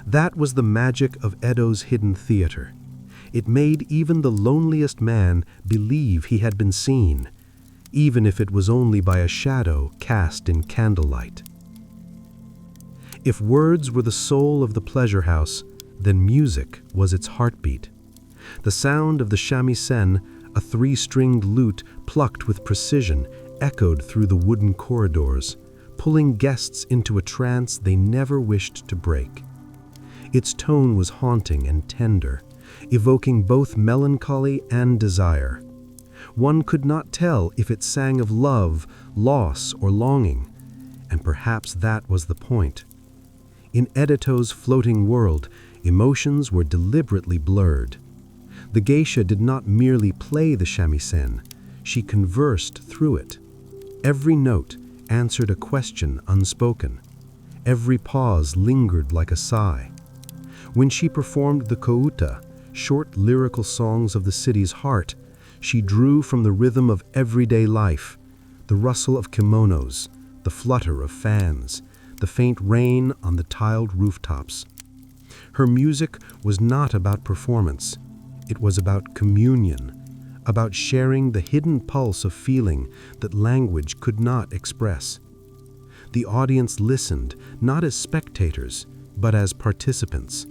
That was the magic of Edo's hidden theater. It made even the loneliest man believe he had been seen, even if it was only by a shadow cast in candlelight. If words were the soul of the pleasure house, then music was its heartbeat. The sound of the shamisen, a three-stringed lute plucked with precision, echoed through the wooden corridors, pulling guests into a trance they never wished to break. Its tone was haunting and tender, evoking both melancholy and desire. One could not tell if it sang of love, loss, or longing, and perhaps that was the point. In Edito's floating world, emotions were deliberately blurred. The geisha did not merely play the shamisen, she conversed through it. Every note answered a question unspoken. Every pause lingered like a sigh. When she performed the kouta, short lyrical songs of the city's heart, she drew from the rhythm of everyday life, the rustle of kimonos, the flutter of fans, the faint rain on the tiled rooftops. Her music was not about performance. It was about communion, about sharing the hidden pulse of feeling that language could not express. The audience listened, not as spectators, but as participants.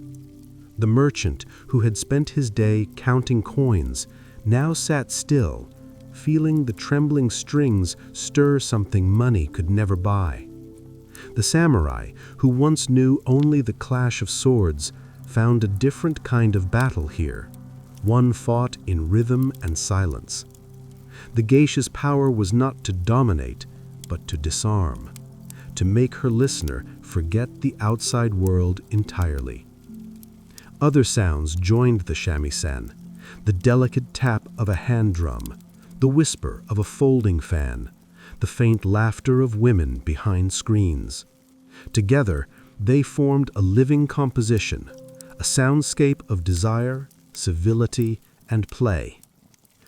The merchant, who had spent his day counting coins, now sat still, feeling the trembling strings stir something money could never buy. The samurai, who once knew only the clash of swords, found a different kind of battle here, one fought in rhythm and silence. The geisha's power was not to dominate, but to disarm, to make her listener forget the outside world entirely. Other sounds joined the shamisen, the delicate tap of a hand drum, the whisper of a folding fan, the faint laughter of women behind screens. Together, they formed a living composition, a soundscape of desire, civility, and play.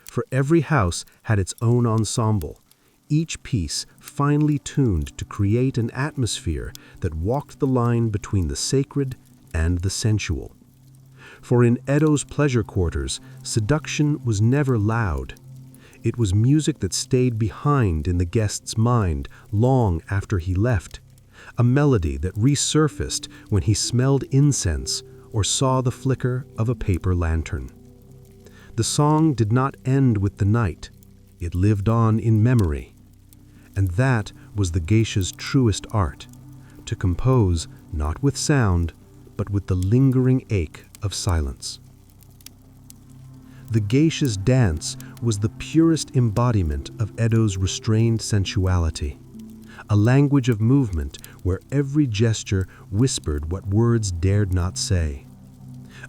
For every house had its own ensemble, each piece finely tuned to create an atmosphere that walked the line between the sacred and the sensual. For in Edo's pleasure quarters, seduction was never loud. It was music that stayed behind in the guest's mind long after he left, a melody that resurfaced when he smelled incense or saw the flicker of a paper lantern. The song did not end with the night. It lived on in memory. And that was the geisha's truest art, to compose not with sound, but with the lingering ache of silence. The geisha's dance was the purest embodiment of Edo's restrained sensuality, a language of movement where every gesture whispered what words dared not say.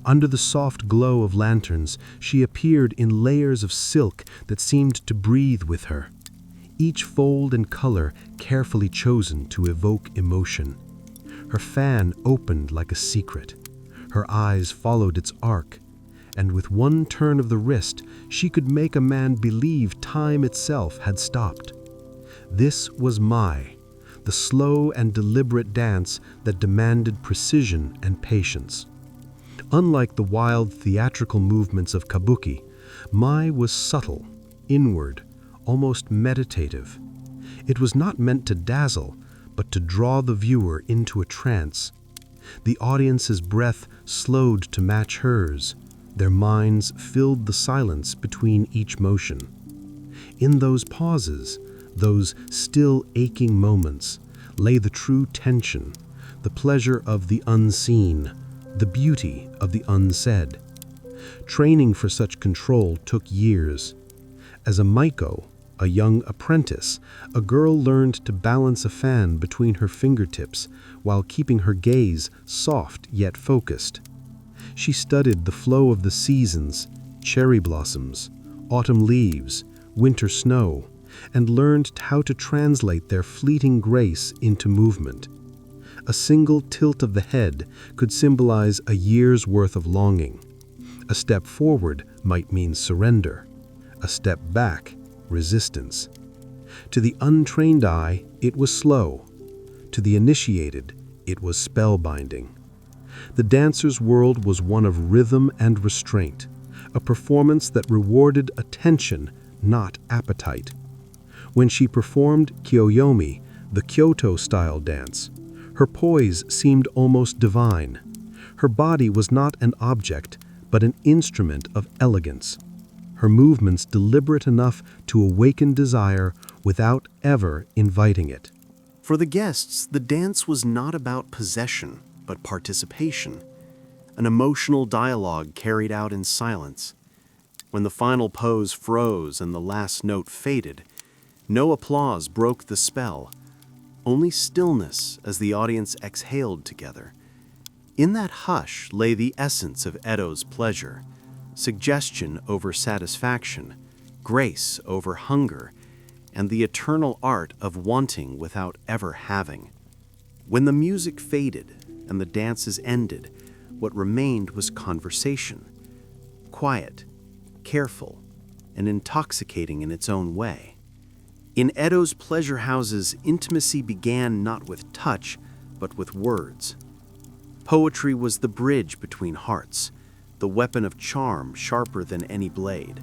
Under the soft glow of lanterns, she appeared in layers of silk that seemed to breathe with her, each fold and color carefully chosen to evoke emotion. Her fan opened like a secret. Her eyes followed its arc, and with one turn of the wrist, she could make a man believe time itself had stopped. This was Mai, the slow and deliberate dance that demanded precision and patience. Unlike the wild theatrical movements of kabuki, Mai was subtle, inward, almost meditative. It was not meant to dazzle, but to draw the viewer into a trance. The audience's breath slowed to match hers. Their minds filled the silence between each motion. In those pauses, those still aching moments, lay the true tension, the pleasure of the unseen, the beauty of the unsaid. Training for such control took years. As a maiko, a young apprentice, a girl learned to balance a fan between her fingertips while keeping her gaze soft yet focused. She studied the flow of the seasons, cherry blossoms, autumn leaves, winter snow, and learned how to translate their fleeting grace into movement. A single tilt of the head could symbolize a year's worth of longing. A step forward might mean surrender. A step back, resistance. To the untrained eye, it was slow. To the initiated, it was spellbinding. The dancer's world was one of rhythm and restraint, a performance that rewarded attention, not appetite. When she performed kyoyomi, the Kyoto-style dance, her poise seemed almost divine. Her body was not an object, but an instrument of elegance. Her movements deliberate enough to awaken desire without ever inviting it. For the guests, the dance was not about possession, but participation, an emotional dialogue carried out in silence. When the final pose froze and the last note faded, no applause broke the spell, only stillness as the audience exhaled together. In that hush lay the essence of Edo's pleasure, suggestion over satisfaction, grace over hunger, and the eternal art of wanting without ever having. When the music faded and the dances ended, what remained was conversation, quiet, careful, and intoxicating in its own way. In Edo's pleasure houses, intimacy began not with touch, but with words. Poetry was the bridge between hearts, the weapon of charm sharper than any blade.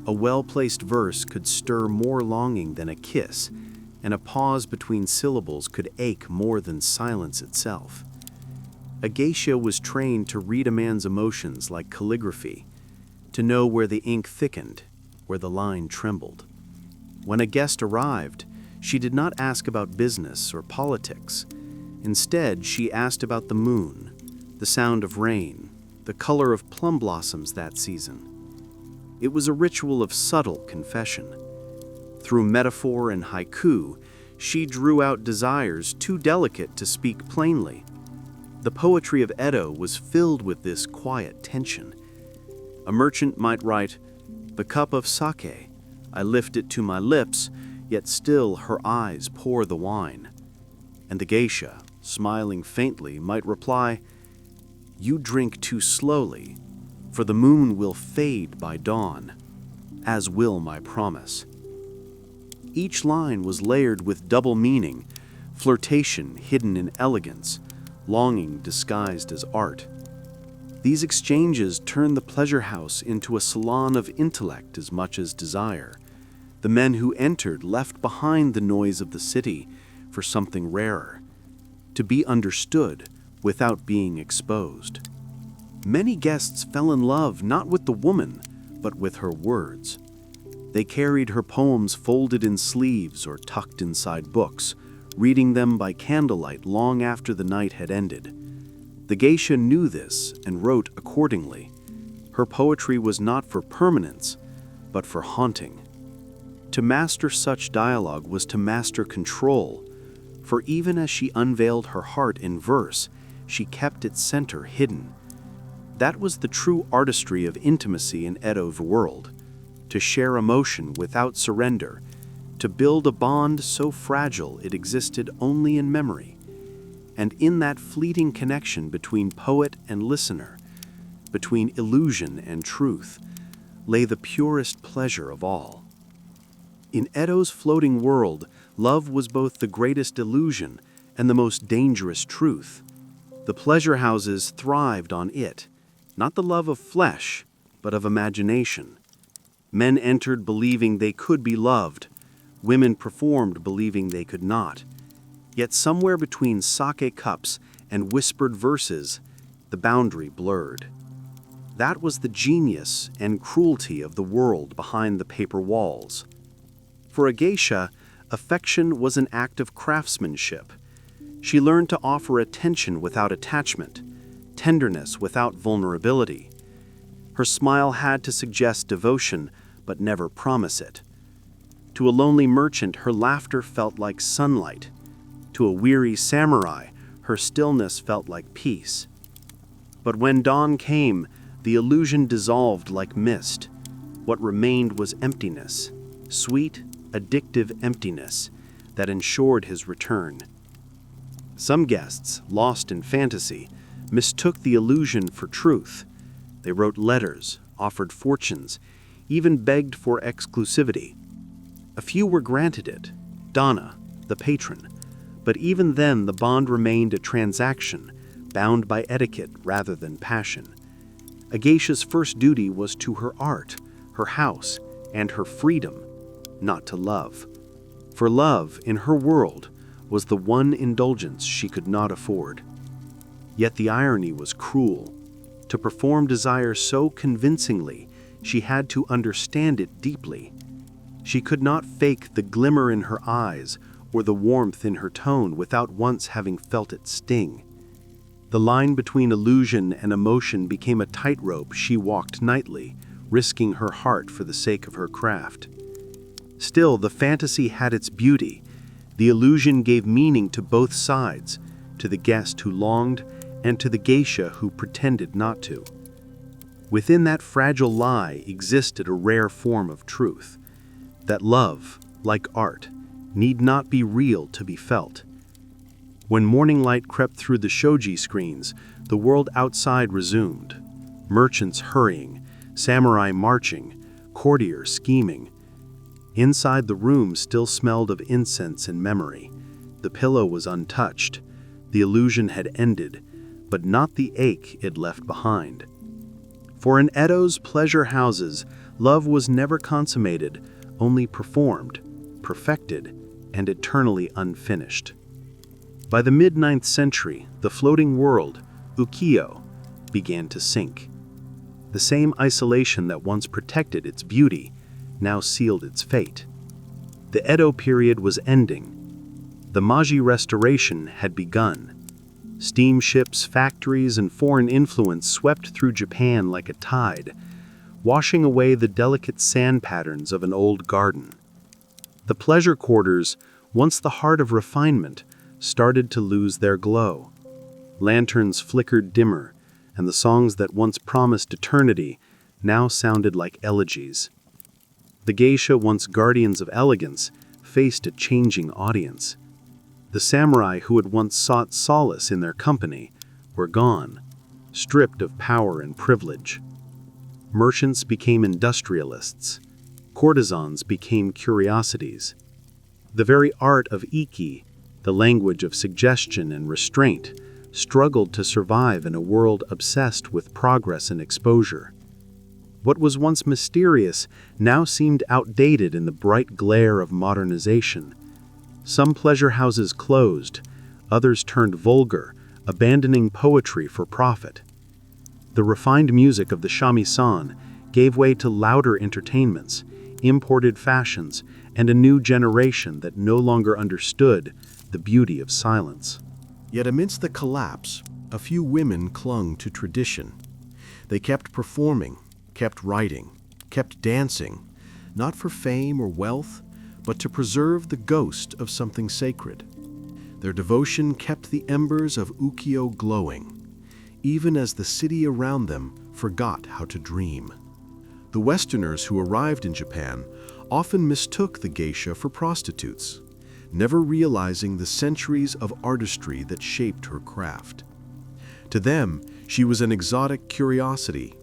A well-placed verse could stir more longing than a kiss, and a pause between syllables could ache more than silence itself. A geisha was trained to read a man's emotions like calligraphy, to know where the ink thickened, where the line trembled. When a guest arrived, she did not ask about business or politics. Instead, she asked about the moon, the sound of rain, the color of plum blossoms that season. It was a ritual of subtle confession. Through metaphor and haiku, she drew out desires too delicate to speak plainly. The poetry of Edo was filled with this quiet tension. A merchant might write, "The cup of sake, I lift it to my lips, yet still her eyes pour the wine." And the geisha, smiling faintly, might reply, "You drink too slowly, for the moon will fade by dawn, as will my promise." Each line was layered with double meaning, flirtation hidden in elegance, longing disguised as art. These exchanges turned the pleasure house into a salon of intellect as much as desire. The men who entered left behind the noise of the city for something rarer, to be understood without being exposed. Many guests fell in love not with the woman, but with her words. They carried her poems folded in sleeves or tucked inside books, reading them by candlelight long after the night had ended. The geisha knew this and wrote accordingly. Her poetry was not for permanence, but for haunting. To master such dialogue was to master control, for even as she unveiled her heart in verse, she kept its center hidden. That was the true artistry of intimacy in Edo's world, to share emotion without surrender, to build a bond so fragile it existed only in memory. And in that fleeting connection between poet and listener, between illusion and truth, lay the purest pleasure of all. In Edo's floating world, love was both the greatest illusion and the most dangerous truth. The pleasure houses thrived on it, not the love of flesh, but of imagination. Men entered believing they could be loved. Women performed believing they could not. Yet somewhere between sake cups and whispered verses, the boundary blurred. That was the genius and cruelty of the world behind the paper walls. For a geisha, affection was an act of craftsmanship. She learned to offer attention without attachment, tenderness without vulnerability. Her smile had to suggest devotion, but never promise it. To a lonely merchant, her laughter felt like sunlight. To a weary samurai, her stillness felt like peace. But when dawn came, the illusion dissolved like mist. What remained was emptiness, sweet, addictive emptiness that ensured his return. Some guests, lost in fantasy, mistook the illusion for truth. They wrote letters, offered fortunes, even begged for exclusivity. A few were granted it, Donna, the patron, but even then the bond remained a transaction, bound by etiquette rather than passion. A geisha's first duty was to her art, her house, and her freedom, not to love. For love, in her world, was the one indulgence she could not afford. Yet the irony was cruel. To perform desire so convincingly, she had to understand it deeply. She could not fake the glimmer in her eyes or the warmth in her tone without once having felt it sting. The line between illusion and emotion became a tightrope she walked nightly, risking her heart for the sake of her craft. Still, the fantasy had its beauty. The illusion gave meaning to both sides, to the guest who longed and to the geisha who pretended not to. Within that fragile lie existed a rare form of truth, that love, like art, need not be real to be felt. When morning light crept through the shoji screens, the world outside resumed. Merchants hurrying, samurai marching, courtiers scheming. Inside the room still smelled of incense and memory. The pillow was untouched. The illusion had ended, but not the ache it left behind. For in Edo's pleasure houses, love was never consummated, only performed, perfected, and eternally unfinished. By the mid-9th century, the floating world, ukiyo, began to sink. The same isolation that once protected its beauty now sealed its fate. The Edo period was ending. The Meiji Restoration had begun. Steamships, factories, and foreign influence swept through Japan like a tide, washing away the delicate sand patterns of an old garden. The pleasure quarters, once the heart of refinement, started to lose their glow. Lanterns flickered dimmer, and the songs that once promised eternity now sounded like elegies. The geisha, once guardians of elegance, faced a changing audience. The samurai who had once sought solace in their company were gone, stripped of power and privilege. Merchants became industrialists. Courtesans became curiosities. The very art of iki, the language of suggestion and restraint, struggled to survive in a world obsessed with progress and exposure. What was once mysterious now seemed outdated in the bright glare of modernization. Some pleasure houses closed, others turned vulgar, abandoning poetry for profit. The refined music of the shamisen gave way to louder entertainments, imported fashions, and a new generation that no longer understood the beauty of silence. Yet amidst the collapse, a few women clung to tradition. They kept performing, kept writing, kept dancing, not for fame or wealth, but to preserve the ghost of something sacred. Their devotion kept the embers of ukiyo glowing, even as the city around them forgot how to dream. The Westerners who arrived in Japan often mistook the geisha for prostitutes, never realizing the centuries of artistry that shaped her craft. To them, She was an exotic curiosity.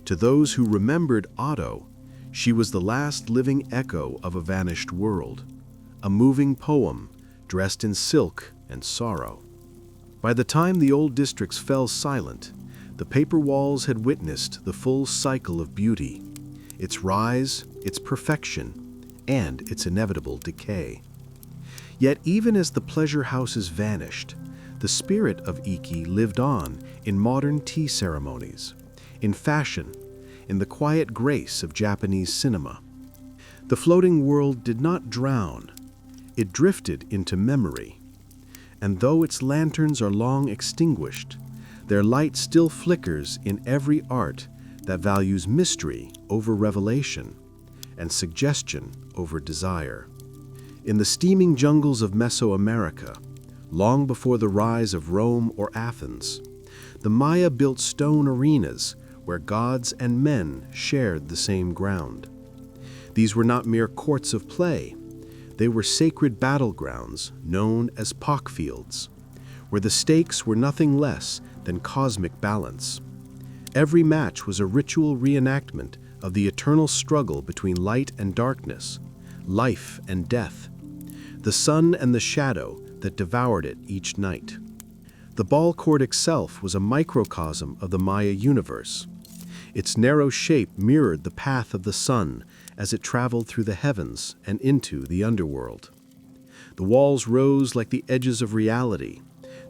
To those who remembered Otto, she was the last living echo of a vanished world, a moving poem dressed in silk and sorrow. By the time the old districts fell silent, the paper walls had witnessed the full cycle of beauty, its rise, its perfection, and its inevitable decay. Yet even as the pleasure houses vanished, the spirit of Iki lived on in modern tea ceremonies, in fashion, in the quiet grace of Japanese cinema. The floating world did not drown, it drifted into memory. And though its lanterns are long extinguished, their light still flickers in every art that values mystery over revelation and suggestion over desire. In the steaming jungles of Mesoamerica, long before the rise of Rome or Athens, the Maya built stone arenas where gods and men shared the same ground. These were not mere courts of play. They were sacred battlegrounds known as Pok fields, where the stakes were nothing less than cosmic balance. Every match was a ritual reenactment of the eternal struggle between light and darkness, life and death, the sun and the shadow that devoured it each night. The ball court itself was a microcosm of the Maya universe. Its narrow shape mirrored the path of the sun as it traveled through the heavens and into the underworld. The walls rose like the edges of reality,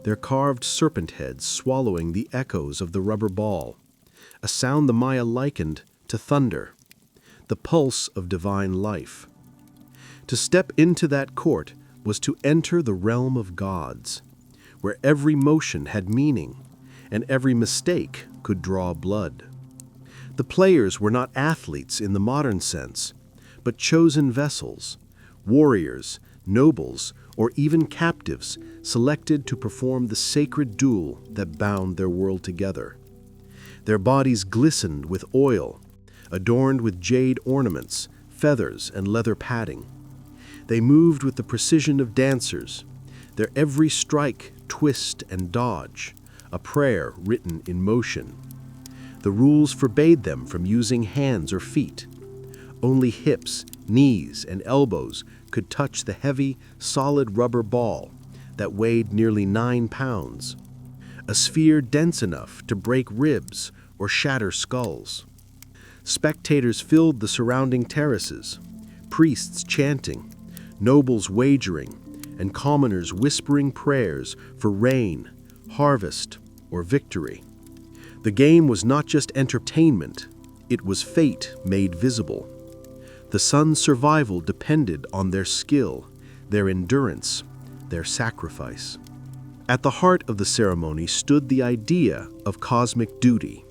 their carved serpent heads swallowing the echoes of the rubber ball, a sound the Maya likened to thunder, the pulse of divine life. To step into that court was to enter the realm of gods, where every motion had meaning and every mistake could draw blood. The players were not athletes in the modern sense, but chosen vessels, warriors, nobles, or even captives selected to perform the sacred duel that bound their world together. Their bodies glistened with oil, adorned with jade ornaments, feathers, and leather padding. They moved with the precision of dancers, their every strike, twist, and dodge, a prayer written in motion. The rules forbade them from using hands or feet. Only hips, knees, and elbows could touch the heavy, solid rubber ball that weighed nearly 9 pounds, a sphere dense enough to break ribs or shatter skulls. Spectators filled the surrounding terraces, priests chanting, nobles wagering, and commoners whispering prayers for rain, harvest, or victory. The game was not just entertainment, it was fate made visible. The sun's survival depended on their skill, their endurance, their sacrifice. At the heart of the ceremony stood the idea of cosmic duty.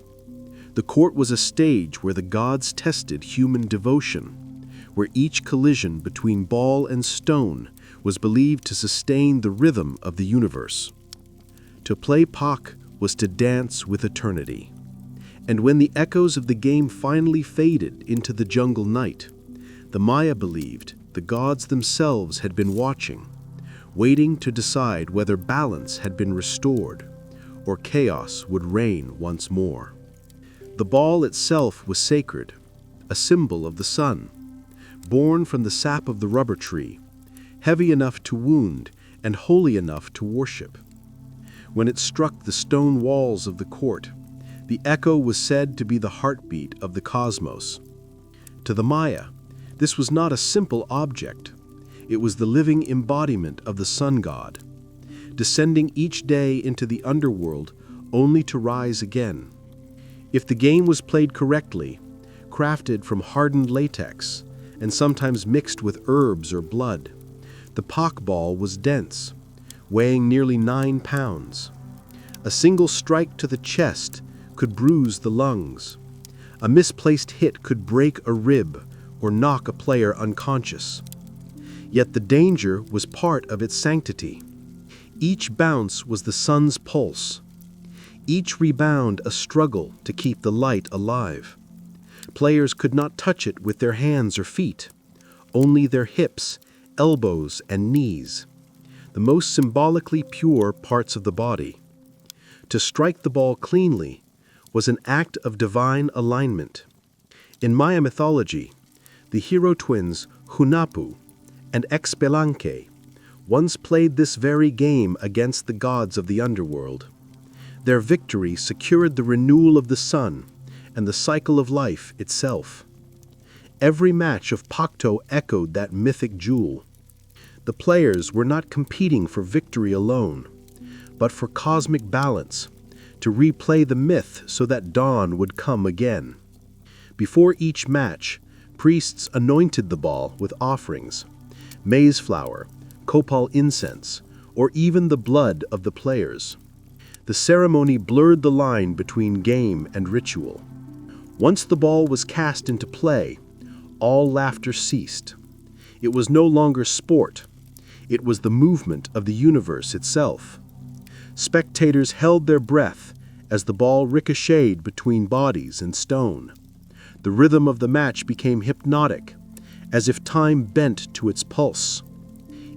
The court was a stage where the gods tested human devotion, where each collision between ball and stone was believed to sustain the rhythm of the universe. To play Pok was to dance with eternity. And when the echoes of the game finally faded into the jungle night, the Maya believed the gods themselves had been watching, waiting to decide whether balance had been restored or chaos would reign once more. The ball itself was sacred, a symbol of the sun, born from the sap of the rubber tree, heavy enough to wound and holy enough to worship. When it struck the stone walls of the court, the echo was said to be the heartbeat of the cosmos. To the Maya, this was not a simple object. It was the living embodiment of the sun god, descending each day into the underworld only to rise again. If the game was played correctly, crafted from hardened latex, and sometimes mixed with herbs or blood, the Pok ball was dense, weighing nearly 9 pounds. A single strike to the chest could bruise the lungs. A misplaced hit could break a rib or knock a player unconscious. Yet the danger was part of its sanctity. Each bounce was the sun's pulse. Each rebound a struggle to keep the light alive. Players could not touch it with their hands or feet, only their hips, elbows, and knees, the most symbolically pure parts of the body. To strike the ball cleanly was an act of divine alignment. In Maya mythology, the hero twins Hunahpu and Xbalanque once played this very game against the gods of the underworld. Their victory secured the renewal of the sun and the cycle of life itself. Every match of Pok-ta echoed that mythic jewel. The players were not competing for victory alone, but for cosmic balance, to replay the myth so that dawn would come again. Before each match, priests anointed the ball with offerings, maize flour, copal incense, or even the blood of the players. The ceremony blurred the line between game and ritual. Once the ball was cast into play, all laughter ceased. It was no longer sport. It was the movement of the universe itself. Spectators held their breath as the ball ricocheted between bodies and stone. The rhythm of the match became hypnotic, as if time bent to its pulse.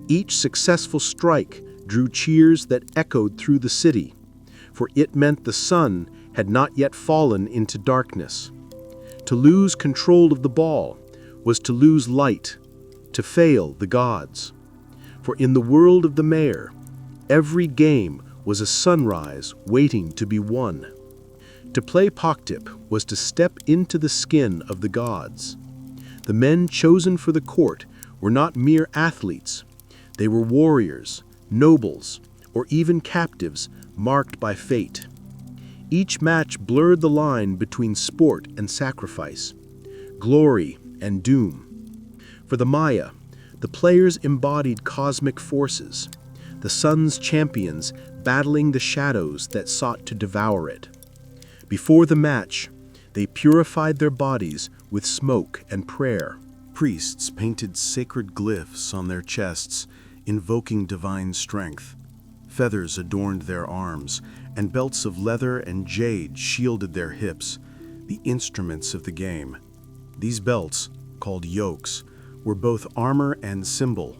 Each successful strike drew cheers that echoed through the city, for it meant the sun had not yet fallen into darkness. To lose control of the ball was to lose light, to fail the gods. For in the world of the mayor, every game was a sunrise waiting to be won. To play Pok-ta-Pok was to step into the skin of the gods. The men chosen for the court were not mere athletes. They were warriors, nobles, or even captives marked by fate. Each match blurred the line between sport and sacrifice, glory and doom. For the Maya, the players embodied cosmic forces, the sun's champions battling the shadows that sought to devour it. Before the match, they purified their bodies with smoke and prayer. Priests painted sacred glyphs on their chests, invoking divine strength. Feathers adorned their arms, and belts of leather and jade shielded their hips, the instruments of the game. These belts, called yokes, were both armor and symbol.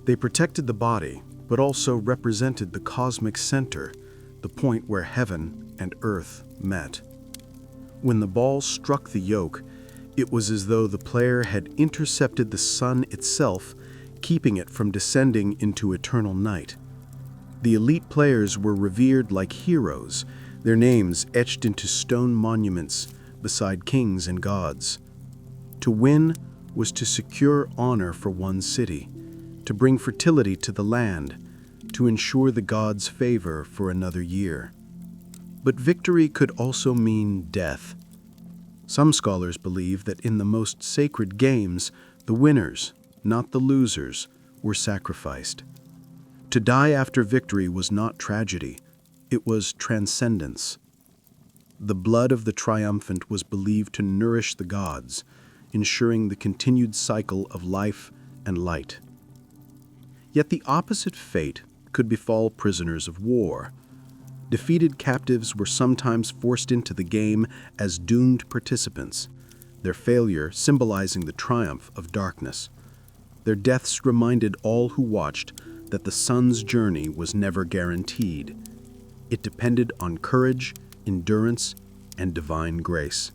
They protected the body, but also represented the cosmic center, the point where heaven and earth met. When the ball struck the yoke, it was as though the player had intercepted the sun itself, keeping it from descending into eternal night. The elite players were revered like heroes, their names etched into stone monuments beside kings and gods. To win was to secure honor for one's city, to bring fertility to the land, to ensure the gods' favor for another year. But victory could also mean death. Some scholars believe that in the most sacred games, the winners, not the losers, were sacrificed. To die after victory was not tragedy, it was transcendence. The blood of the triumphant was believed to nourish the gods, ensuring the continued cycle of life and light. Yet the opposite fate could befall prisoners of war. Defeated captives were sometimes forced into the game as doomed participants, their failure symbolizing the triumph of darkness. Their deaths reminded all who watched that the sun's journey was never guaranteed. It depended on courage, endurance, and divine grace.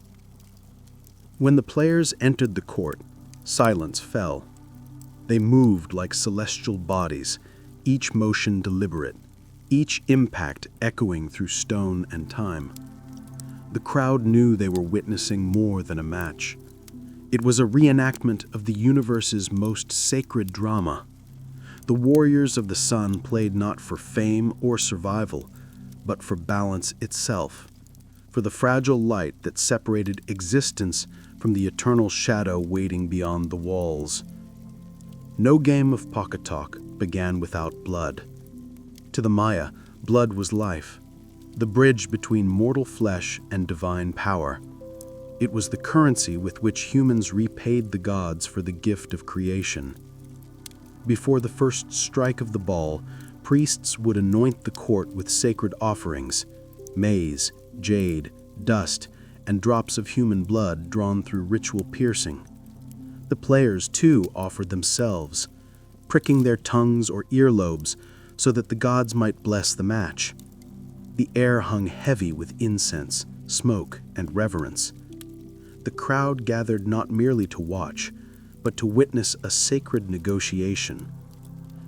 When the players entered the court, silence fell. They moved like celestial bodies, each motion deliberate, each impact echoing through stone and time. The crowd knew they were witnessing more than a match. It was a reenactment of the universe's most sacred drama. The warriors of the sun played not for fame or survival, but for balance itself, for the fragile light that separated existence from the eternal shadow waiting beyond the walls. No game of Pok-ta-Pok began without blood. To the Maya, blood was life, the bridge between mortal flesh and divine power. It was the currency with which humans repaid the gods for the gift of creation. Before the first strike of the ball, priests would anoint the court with sacred offerings, maize, jade, dust, and drops of human blood drawn through ritual piercing. The players, too, offered themselves, pricking their tongues or earlobes so that the gods might bless the match. The air hung heavy with incense, smoke, and reverence. The crowd gathered not merely to watch, but to witness a sacred negotiation.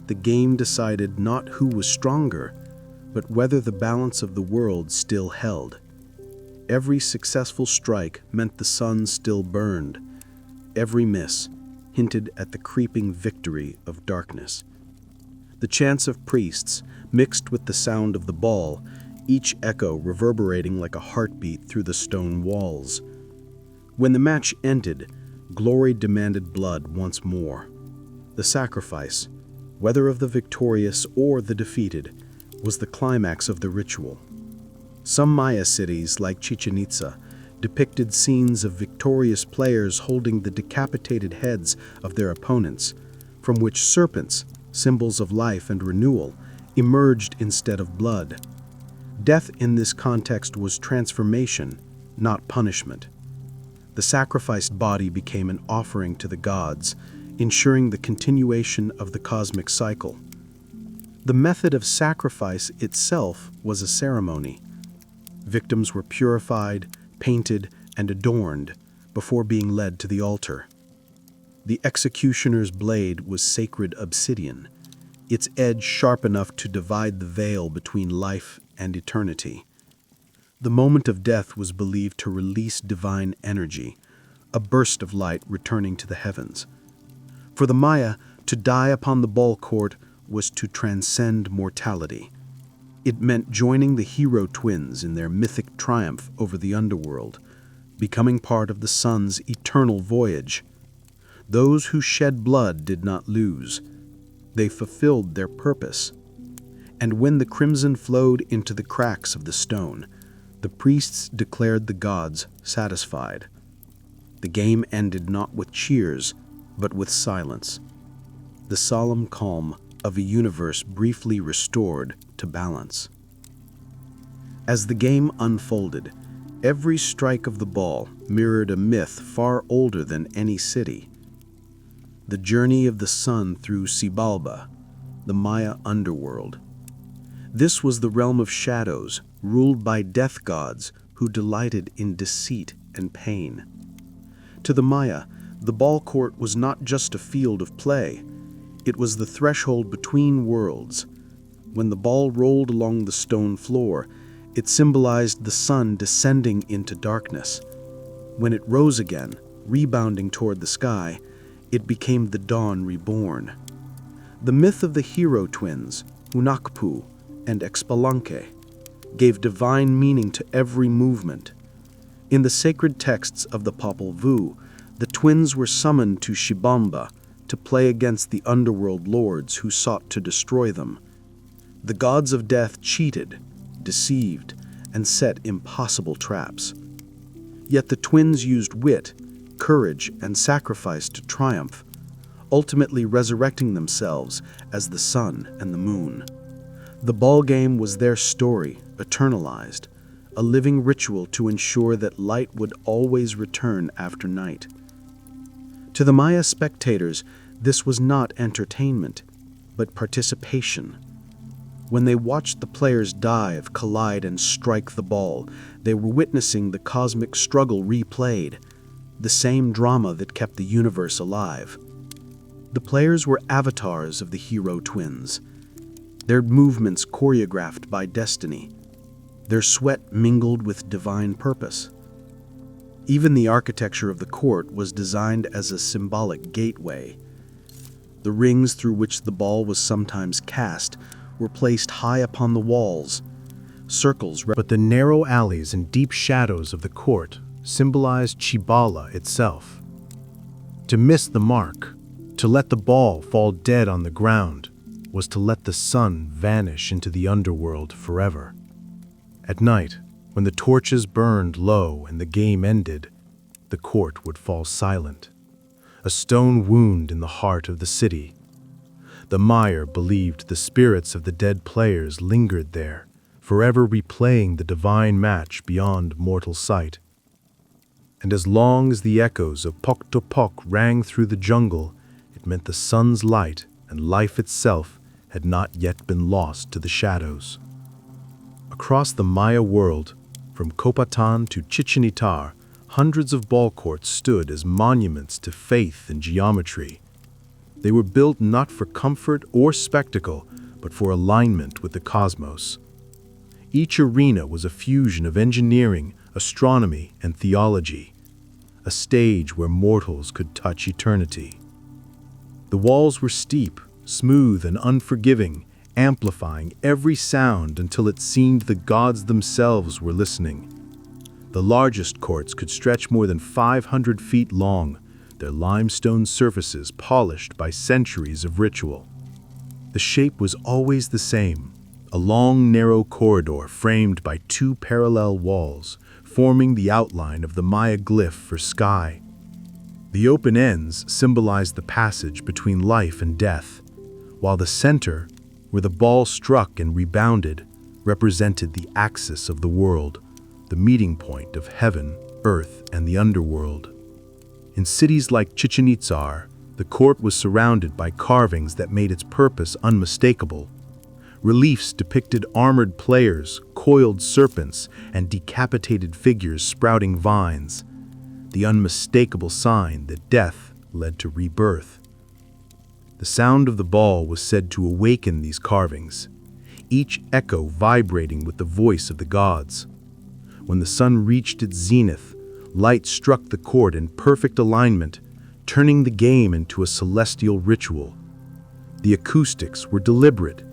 The game decided not who was stronger, but whether the balance of the world still held. Every successful strike meant the sun still burned. Every miss hinted at the creeping victory of darkness. The chants of priests mixed with the sound of the ball, each echo reverberating like a heartbeat through the stone walls. When the match ended, glory demanded blood once more. The sacrifice, whether of the victorious or the defeated, was the climax of the ritual. Some Maya cities, like Chichen Itza, depicted scenes of victorious players holding the decapitated heads of their opponents, from which serpents, symbols of life and renewal, emerged instead of blood. Death in this context was transformation, not punishment. The sacrificed body became an offering to the gods, ensuring the continuation of the cosmic cycle. The method of sacrifice itself was a ceremony. Victims were purified, painted, and adorned before being led to the altar. The executioner's blade was sacred obsidian, its edge sharp enough to divide the veil between life and eternity. The moment of death was believed to release divine energy, a burst of light returning to the heavens. For the Maya, to die upon the ball court was to transcend mortality. It meant joining the hero twins in their mythic triumph over the underworld, becoming part of the sun's eternal voyage. Those who shed blood did not lose. They fulfilled their purpose. And when the crimson flowed into the cracks of the stone, the priests declared the gods satisfied. The game ended not with cheers, but with silence, the solemn calm of a universe briefly restored to balance. As the game unfolded, every strike of the ball mirrored a myth far older than any city. The journey of the sun through Xibalba, the Maya underworld. This was the realm of shadows, ruled by death gods who delighted in deceit and pain. To the Maya, the ball court was not just a field of play. It was the threshold between worlds. When the ball rolled along the stone floor, it symbolized the sun descending into darkness. When it rose again, rebounding toward the sky, it became the dawn reborn. The myth of the hero twins, Hunahpu and Expalanque, gave divine meaning to every movement. In the sacred texts of the Popol Vuh, the twins were summoned to Shibamba to play against the underworld lords who sought to destroy them. The gods of death cheated, deceived, and set impossible traps. Yet the twins used wit, courage, and sacrifice to triumph, ultimately resurrecting themselves as the sun and the moon. The ball game was their story, eternalized, a living ritual to ensure that light would always return after night. To the Maya spectators, this was not entertainment, but participation. When they watched the players dive, collide, and strike the ball, they were witnessing the cosmic struggle replayed, the same drama that kept the universe alive. The players were avatars of the hero twins, their movements choreographed by destiny, their sweat mingled with divine purpose. Even the architecture of the court was designed as a symbolic gateway. The rings through which the ball was sometimes cast were placed high upon the walls, circles. But the narrow alleys and deep shadows of the court symbolized Shibala itself. To miss the mark, to let the ball fall dead on the ground, was to let the sun vanish into the underworld forever. At night, when the torches burned low and the game ended, the court would fall silent, a stone wound in the heart of the city. The Maya believed the spirits of the dead players lingered there, forever replaying the divine match beyond mortal sight. And as long as the echoes of Pok-ta-Pok rang through the jungle, it meant the sun's light and life itself had not yet been lost to the shadows. Across the Maya world, from Kopatan to Chichen Itza, hundreds of ball courts stood as monuments to faith and geometry. They were built not for comfort or spectacle, but for alignment with the cosmos. Each arena was a fusion of engineering, astronomy, and theology, a stage where mortals could touch eternity. The walls were steep, smooth, and unforgiving, amplifying every sound until it seemed the gods themselves were listening. The largest courts could stretch more than 500 feet long, their limestone surfaces polished by centuries of ritual. The shape was always the same, a long, narrow corridor framed by two parallel walls, forming the outline of the Maya glyph for sky. The open ends symbolized the passage between life and death, while the center, where the ball struck and rebounded, represented the axis of the world, the meeting point of heaven, earth, and the underworld. In cities like Chichen Itza, the court was surrounded by carvings that made its purpose unmistakable. Reliefs depicted armored players, coiled serpents, and decapitated figures sprouting vines, the unmistakable sign that death led to rebirth. The sound of the ball was said to awaken these carvings, each echo vibrating with the voice of the gods. When the sun reached its zenith, light struck the court in perfect alignment, turning the game into a celestial ritual. The acoustics were deliberate.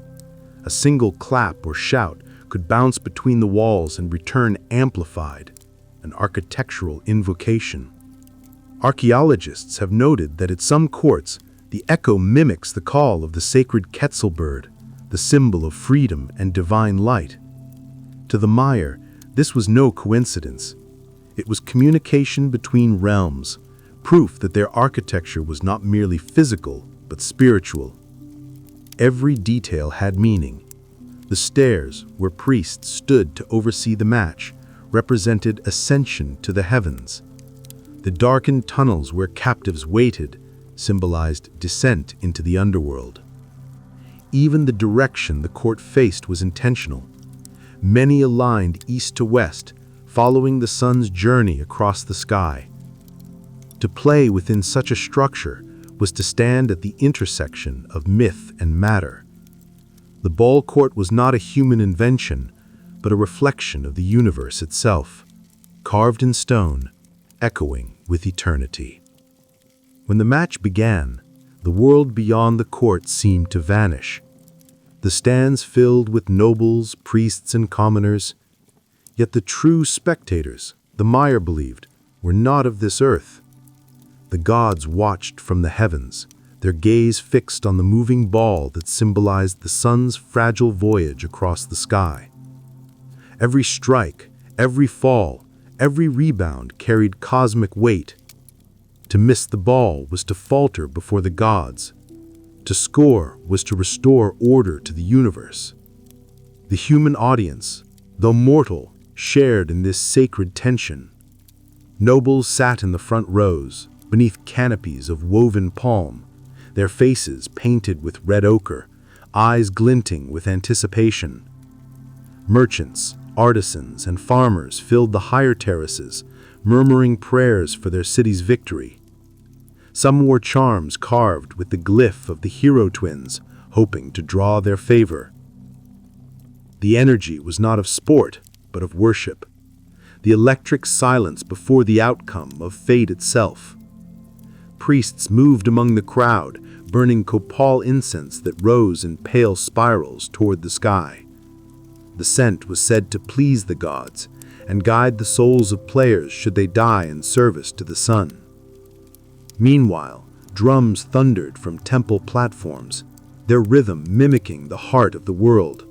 A single clap or shout could bounce between the walls and return amplified, an architectural invocation. Archaeologists have noted that at some courts, the echo mimics the call of the sacred Quetzal bird, the symbol of freedom and divine light. To the Maya, this was no coincidence. It was communication between realms, proof that their architecture was not merely physical, but spiritual. Every detail had meaning. The stairs, where priests stood to oversee the match, represented ascension to the heavens. The darkened tunnels where captives waited symbolized descent into the underworld. Even the direction the court faced was intentional. Many aligned east to west, following the sun's journey across the sky. To play within such a structure was to stand at the intersection of myth and matter. The ball court was not a human invention, but a reflection of the universe itself, carved in stone, echoing with eternity. When the match began, the world beyond the court seemed to vanish. The stands filled with nobles, priests, and commoners. Yet the true spectators, the Maya believed, were not of this earth. The gods watched from the heavens, their gaze fixed on the moving ball that symbolized the sun's fragile voyage across the sky. Every strike, every fall, every rebound carried cosmic weight. To miss the ball was to falter before the gods. To score was to restore order to the universe. The human audience, though mortal, shared in this sacred tension. Nobles sat in the front rows, beneath canopies of woven palm, their faces painted with red ochre, eyes glinting with anticipation. Merchants, artisans, and farmers filled the higher terraces, murmuring prayers for their city's victory. Some wore charms carved with the glyph of the hero twins, hoping to draw their favor. The energy was not of sport, but of worship. The electric silence before the outcome of fate itself. Priests moved among the crowd, burning copal incense that rose in pale spirals toward the sky. The scent was said to please the gods and guide the souls of players should they die in service to the sun. Meanwhile, drums thundered from temple platforms, their rhythm mimicking the heart of the world.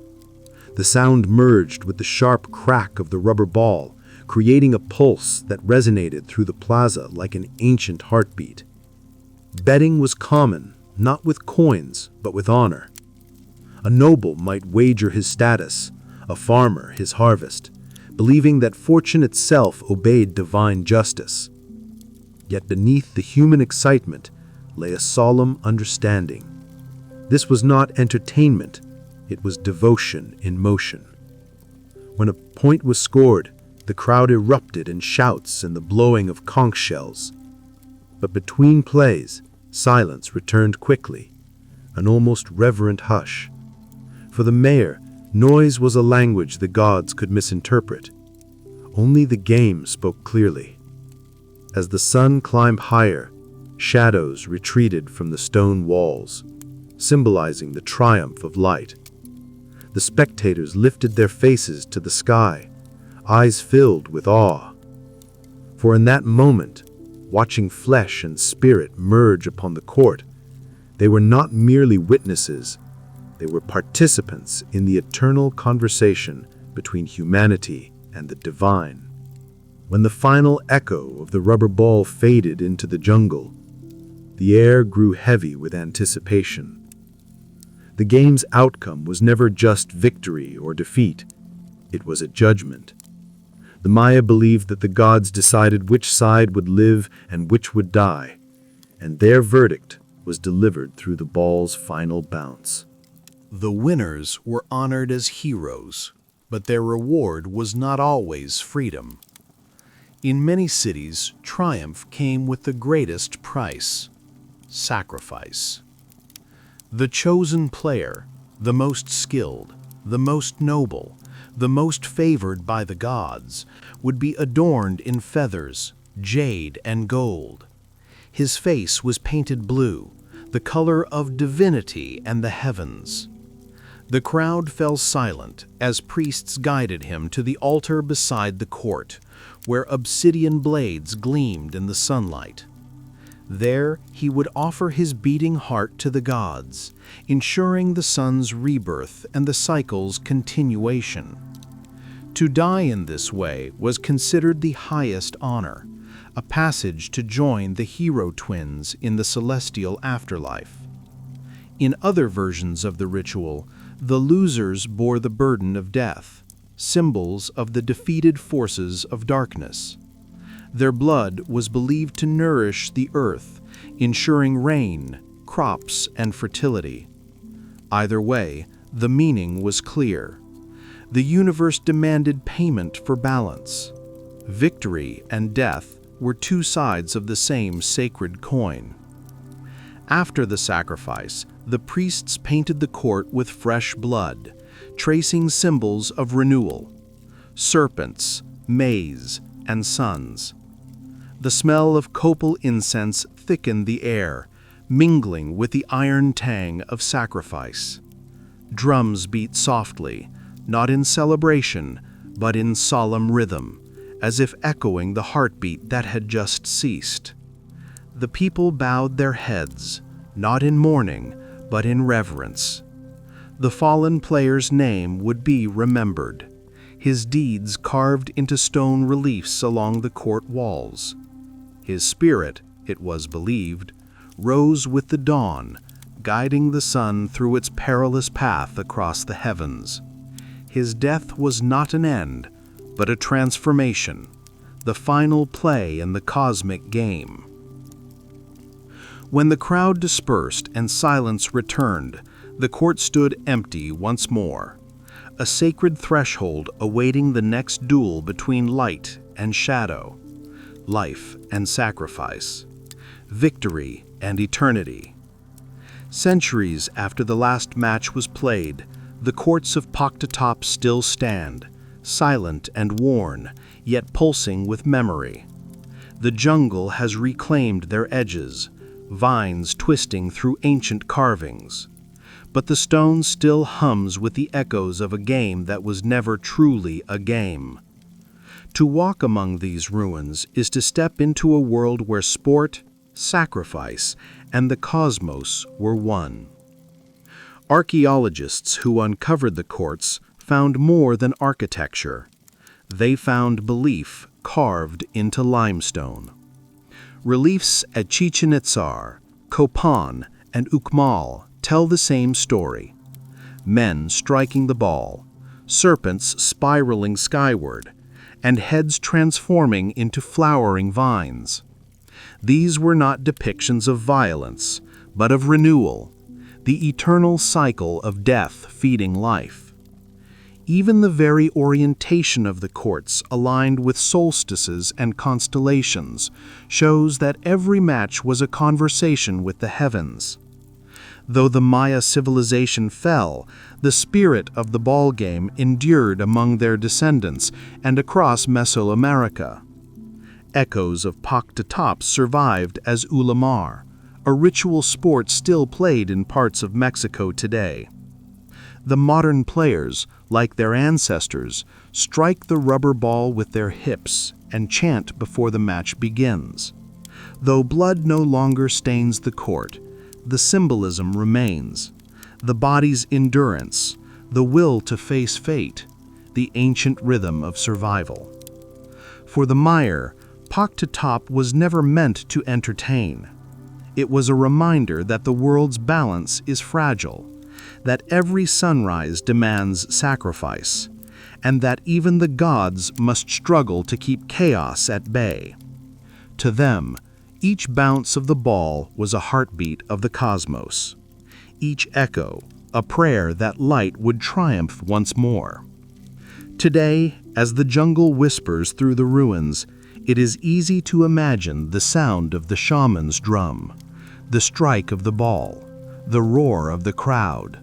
The sound merged with the sharp crack of the rubber ball, creating a pulse that resonated through the plaza like an ancient heartbeat. Betting was common, not with coins, but with honor. A noble might wager his status, a farmer his harvest, believing that fortune itself obeyed divine justice. Yet beneath the human excitement lay a solemn understanding. This was not entertainment, it was devotion in motion. When a point was scored, the crowd erupted in shouts and the blowing of conch shells. But between plays, silence returned quickly, an almost reverent hush. For the mayor, noise was a language the gods could misinterpret. Only the game spoke clearly. As the sun climbed higher, shadows retreated from the stone walls, symbolizing the triumph of light. The spectators lifted their faces to the sky, eyes filled with awe. For in that moment, watching flesh and spirit merge upon the court, they were not merely witnesses, they were participants in the eternal conversation between humanity and the divine. When the final echo of the rubber ball faded into the jungle, the air grew heavy with anticipation. The game's outcome was never just victory or defeat, it was a judgment. The Maya believed that the gods decided which side would live and which would die, and their verdict was delivered through the ball's final bounce. The winners were honored as heroes, but their reward was not always freedom. In many cities, triumph came with the greatest price: sacrifice. The chosen player, the most skilled, the most noble, the most favored by the gods, would be adorned in feathers, jade, and gold. His face was painted blue, the color of divinity and the heavens. The crowd fell silent as priests guided him to the altar beside the court, where obsidian blades gleamed in the sunlight. There he would offer his beating heart to the gods, ensuring the sun's rebirth and the cycle's continuation. To die in this way was considered the highest honor, a passage to join the hero twins in the celestial afterlife. In other versions of the ritual, the losers bore the burden of death, symbols of the defeated forces of darkness. Their blood was believed to nourish the earth, ensuring rain, crops, and fertility. Either way, the meaning was clear. The universe demanded payment for balance. Victory and death were two sides of the same sacred coin. After the sacrifice, the priests painted the court with fresh blood, tracing symbols of renewal: serpents, maize, and suns. The smell of copal incense thickened the air, mingling with the iron tang of sacrifice. Drums beat softly, not in celebration, but in solemn rhythm, as if echoing the heartbeat that had just ceased. The people bowed their heads, not in mourning, but in reverence. The fallen player's name would be remembered, his deeds carved into stone reliefs along the court walls. His spirit, it was believed, rose with the dawn, guiding the sun through its perilous path across the heavens. His death was not an end, but a transformation, the final play in the cosmic game. When the crowd dispersed and silence returned, the court stood empty once more, a sacred threshold awaiting the next duel between light and shadow, life and sacrifice, victory and eternity. Centuries after the last match was played, the courts of Pok-ta-Pok still stand, silent and worn, yet pulsing with memory. The jungle has reclaimed their edges, vines twisting through ancient carvings. But the stone still hums with the echoes of a game that was never truly a game. To walk among these ruins is to step into a world where sport, sacrifice, and the cosmos were one. Archaeologists who uncovered the courts found more than architecture. They found belief carved into limestone. Reliefs at Chichen Itzar, Copan, and Uxmal tell the same story. Men striking the ball, serpents spiraling skyward, and heads transforming into flowering vines. These were not depictions of violence, but of renewal, the eternal cycle of death feeding life. Even the very orientation of the courts, aligned with solstices and constellations, shows that every match was a conversation with the heavens. Though the Maya civilization fell, the spirit of the ball game endured among their descendants and across Mesoamerica. Echoes of Pok-ta-Pok survived as ulamar, a ritual sport still played in parts of Mexico today. The modern players, like their ancestors, strike the rubber ball with their hips and chant before the match begins. Though blood no longer stains the court, the symbolism remains. The body's endurance, the will to face fate, the ancient rhythm of survival. For the Maya, Pok-ta-Pok was never meant to entertain. It was a reminder that the world's balance is fragile, that every sunrise demands sacrifice, and that even the gods must struggle to keep chaos at bay. To them, each bounce of the ball was a heartbeat of the cosmos. Each echo, a prayer that light would triumph once more. Today, as the jungle whispers through the ruins, it is easy to imagine the sound of the shaman's drum, the strike of the ball, the roar of the crowd.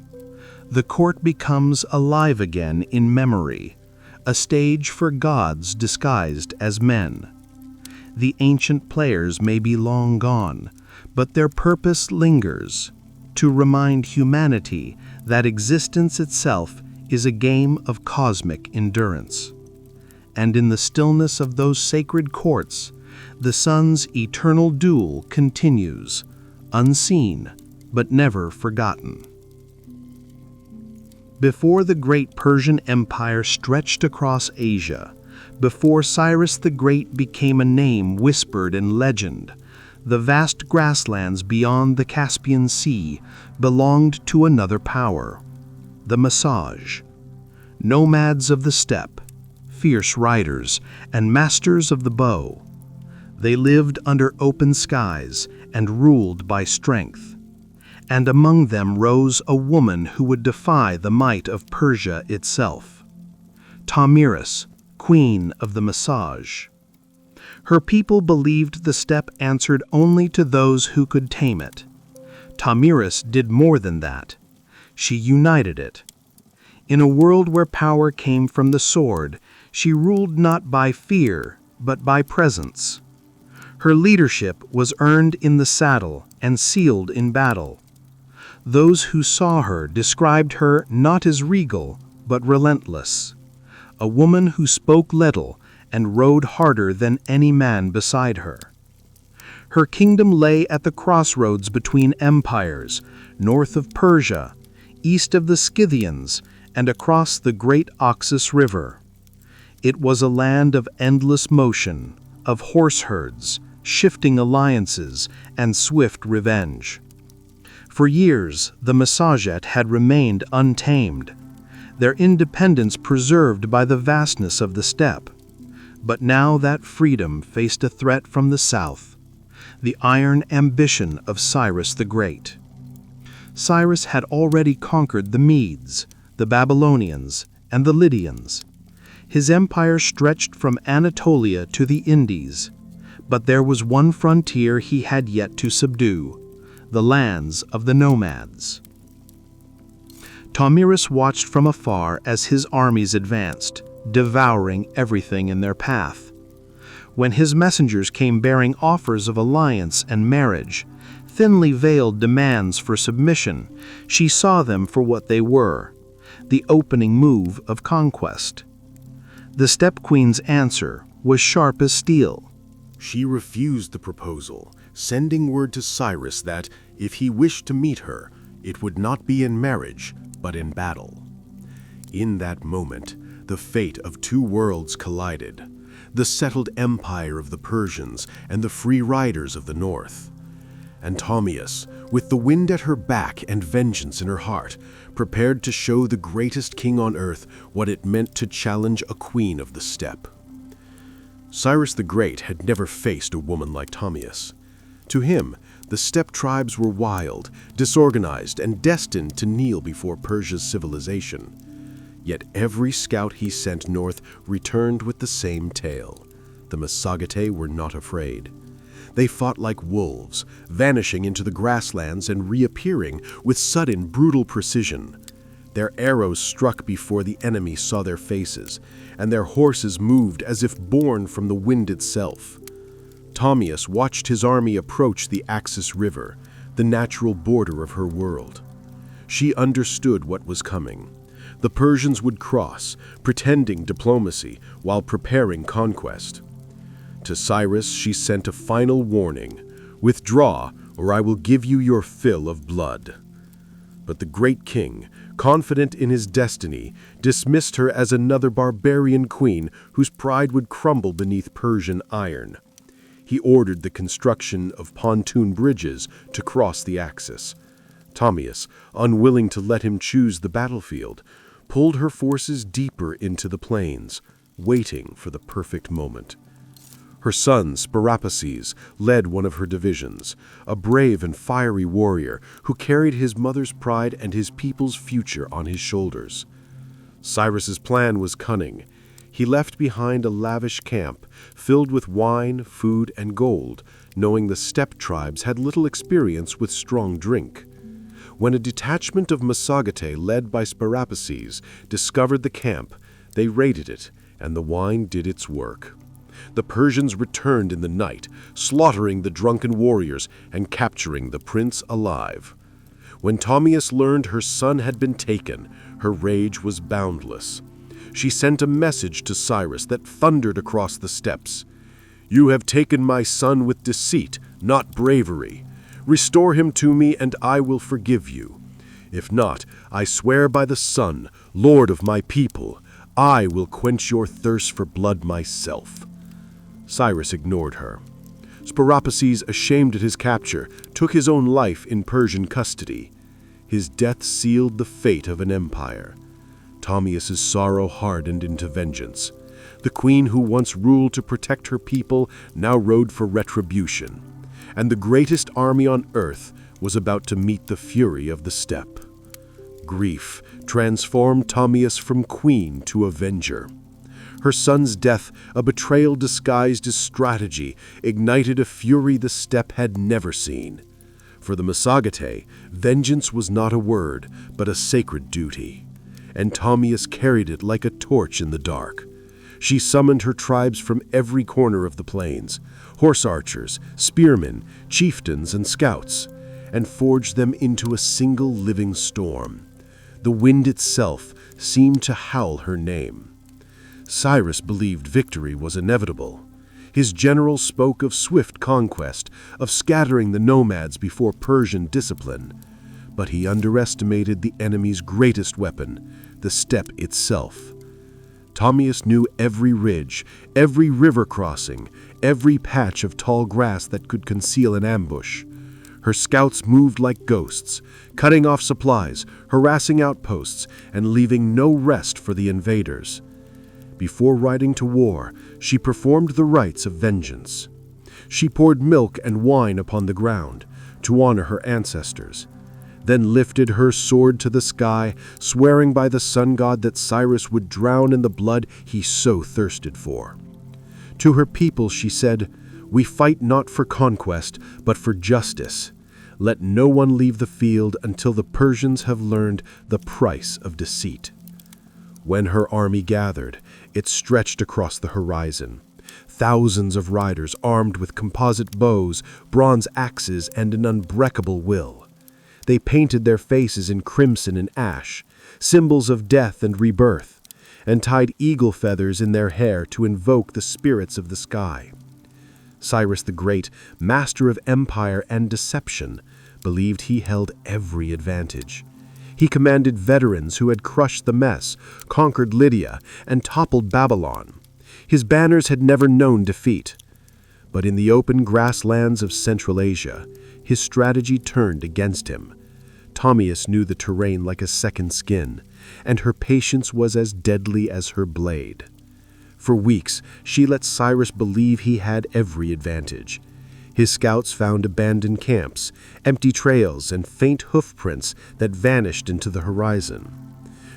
The court becomes alive again in memory, a stage for gods disguised as men. The ancient players may be long gone, but their purpose lingers, to remind humanity that existence itself is a game of cosmic endurance. And in the stillness of those sacred courts, the sun's eternal duel continues, unseen but never forgotten. Before the great Persian Empire stretched across Asia, before Cyrus the Great became a name whispered in legend, the vast grasslands beyond the Caspian Sea belonged to another power, the Massage. Nomads of the steppe, fierce riders, and masters of the bow. They lived under open skies and ruled by strength. And among them rose a woman who would defy the might of Persia itself. Tomyris, queen of the Massage. Her people believed the steppe answered only to those who could tame it. Tomyris did more than that. She united it. In a world where power came from the sword, she ruled not by fear, but by presence. Her leadership was earned in the saddle and sealed in battle. Those who saw her described her not as regal, but relentless. A woman who spoke little and rode harder than any man beside her. Her kingdom lay at the crossroads between empires, north of Persia, east of the Scythians, and across the great Oxus River. It was a land of endless motion, of horse herds, shifting alliances, and swift revenge. For years, the Massaget had remained untamed, their independence preserved by the vastness of the steppe. But now that freedom faced a threat from the south, the iron ambition of Cyrus the Great. Cyrus had already conquered the Medes, the Babylonians, and the Lydians. His empire stretched from Anatolia to the Indies, but there was one frontier he had yet to subdue, the lands of the nomads. Tomyris watched from afar as his armies advanced, devouring everything in their path. When his messengers came bearing offers of alliance and marriage, thinly veiled demands for submission, she saw them for what they were, the opening move of conquest. The steppe queen's answer was sharp as steel. She refused the proposal, sending word to Cyrus that, if he wished to meet her, it would not be in marriage, but in battle. In that moment, the fate of two worlds collided, the settled empire of the Persians and the free riders of the north. And Tomyris, with the wind at her back and vengeance in her heart, prepared to show the greatest king on earth what it meant to challenge a queen of the steppe. Cyrus the Great had never faced a woman like Tomyris. To him, the steppe tribes were wild, disorganized, and destined to kneel before Persia's civilization. Yet every scout he sent north returned with the same tale. The Massagetæ were not afraid. They fought like wolves, vanishing into the grasslands and reappearing with sudden, brutal precision. Their arrows struck before the enemy saw their faces, and their horses moved as if born from the wind itself. Tomyris watched his army approach the Axis River, the natural border of her world. She understood what was coming. The Persians would cross, pretending diplomacy while preparing conquest. To Cyrus she sent a final warning: "Withdraw, or I will give you your fill of blood." But the great king, confident in his destiny, dismissed her as another barbarian queen whose pride would crumble beneath Persian iron. He ordered the construction of pontoon bridges to cross the Axis. Tomyris, unwilling to let him choose the battlefield, pulled her forces deeper into the plains, waiting for the perfect moment. Her son, Sparapaces, led one of her divisions, a brave and fiery warrior who carried his mother's pride and his people's future on his shoulders. Cyrus's plan was cunning. He left behind a lavish camp filled with wine, food, and gold, knowing the steppe tribes had little experience with strong drink. When a detachment of Massagetæ led by Sparapaces discovered the camp, they raided it, and the wine did its work. The Persians returned in the night, slaughtering the drunken warriors and capturing the prince alive. When Tomyris learned her son had been taken, her rage was boundless. She sent a message to Cyrus that thundered across the steppes. "You have taken my son with deceit, not bravery. Restore him to me, and I will forgive you. If not, I swear by the sun, Lord of my people, I will quench your thirst for blood myself." Cyrus ignored her. Sparapaces, ashamed at his capture, took his own life in Persian custody. His death sealed the fate of an empire. Tomyris's sorrow hardened into vengeance. The queen who once ruled to protect her people now rode for retribution. And the greatest army on earth was about to meet the fury of the steppe. Grief transformed Tomyris from queen to avenger. Her son's death, a betrayal disguised as strategy, ignited a fury the steppe had never seen. For the Massagetæ, vengeance was not a word, but a sacred duty. And Tomyris carried it like a torch in the dark. She summoned her tribes from every corner of the plains, horse archers, spearmen, chieftains, and scouts, and forged them into a single living storm. The wind itself seemed to howl her name. Cyrus believed victory was inevitable. His generals spoke of swift conquest, of scattering the nomads before Persian discipline. But he underestimated the enemy's greatest weapon, the steppe itself. Tomyris knew every ridge, every river crossing, every patch of tall grass that could conceal an ambush. Her scouts moved like ghosts, cutting off supplies, harassing outposts, and leaving no rest for the invaders. Before riding to war, she performed the rites of vengeance. She poured milk and wine upon the ground to honor her ancestors, then lifted her sword to the sky, swearing by the sun god that Cyrus would drown in the blood he so thirsted for. To her people she said, "We fight not for conquest, but for justice. Let no one leave the field until the Persians have learned the price of deceit." When her army gathered, it stretched across the horizon. Thousands of riders armed with composite bows, bronze axes, and an unbreakable will. They painted their faces in crimson and ash, symbols of death and rebirth, and tied eagle feathers in their hair to invoke the spirits of the sky. Cyrus the Great, master of empire and deception, believed he held every advantage. He commanded veterans who had crushed the Mess, conquered Lydia, and toppled Babylon. His banners had never known defeat. But in the open grasslands of Central Asia, his strategy turned against him. Tomyris knew the terrain like a second skin, and her patience was as deadly as her blade. For weeks, she let Cyrus believe he had every advantage. His scouts found abandoned camps, empty trails, and faint hoofprints that vanished into the horizon.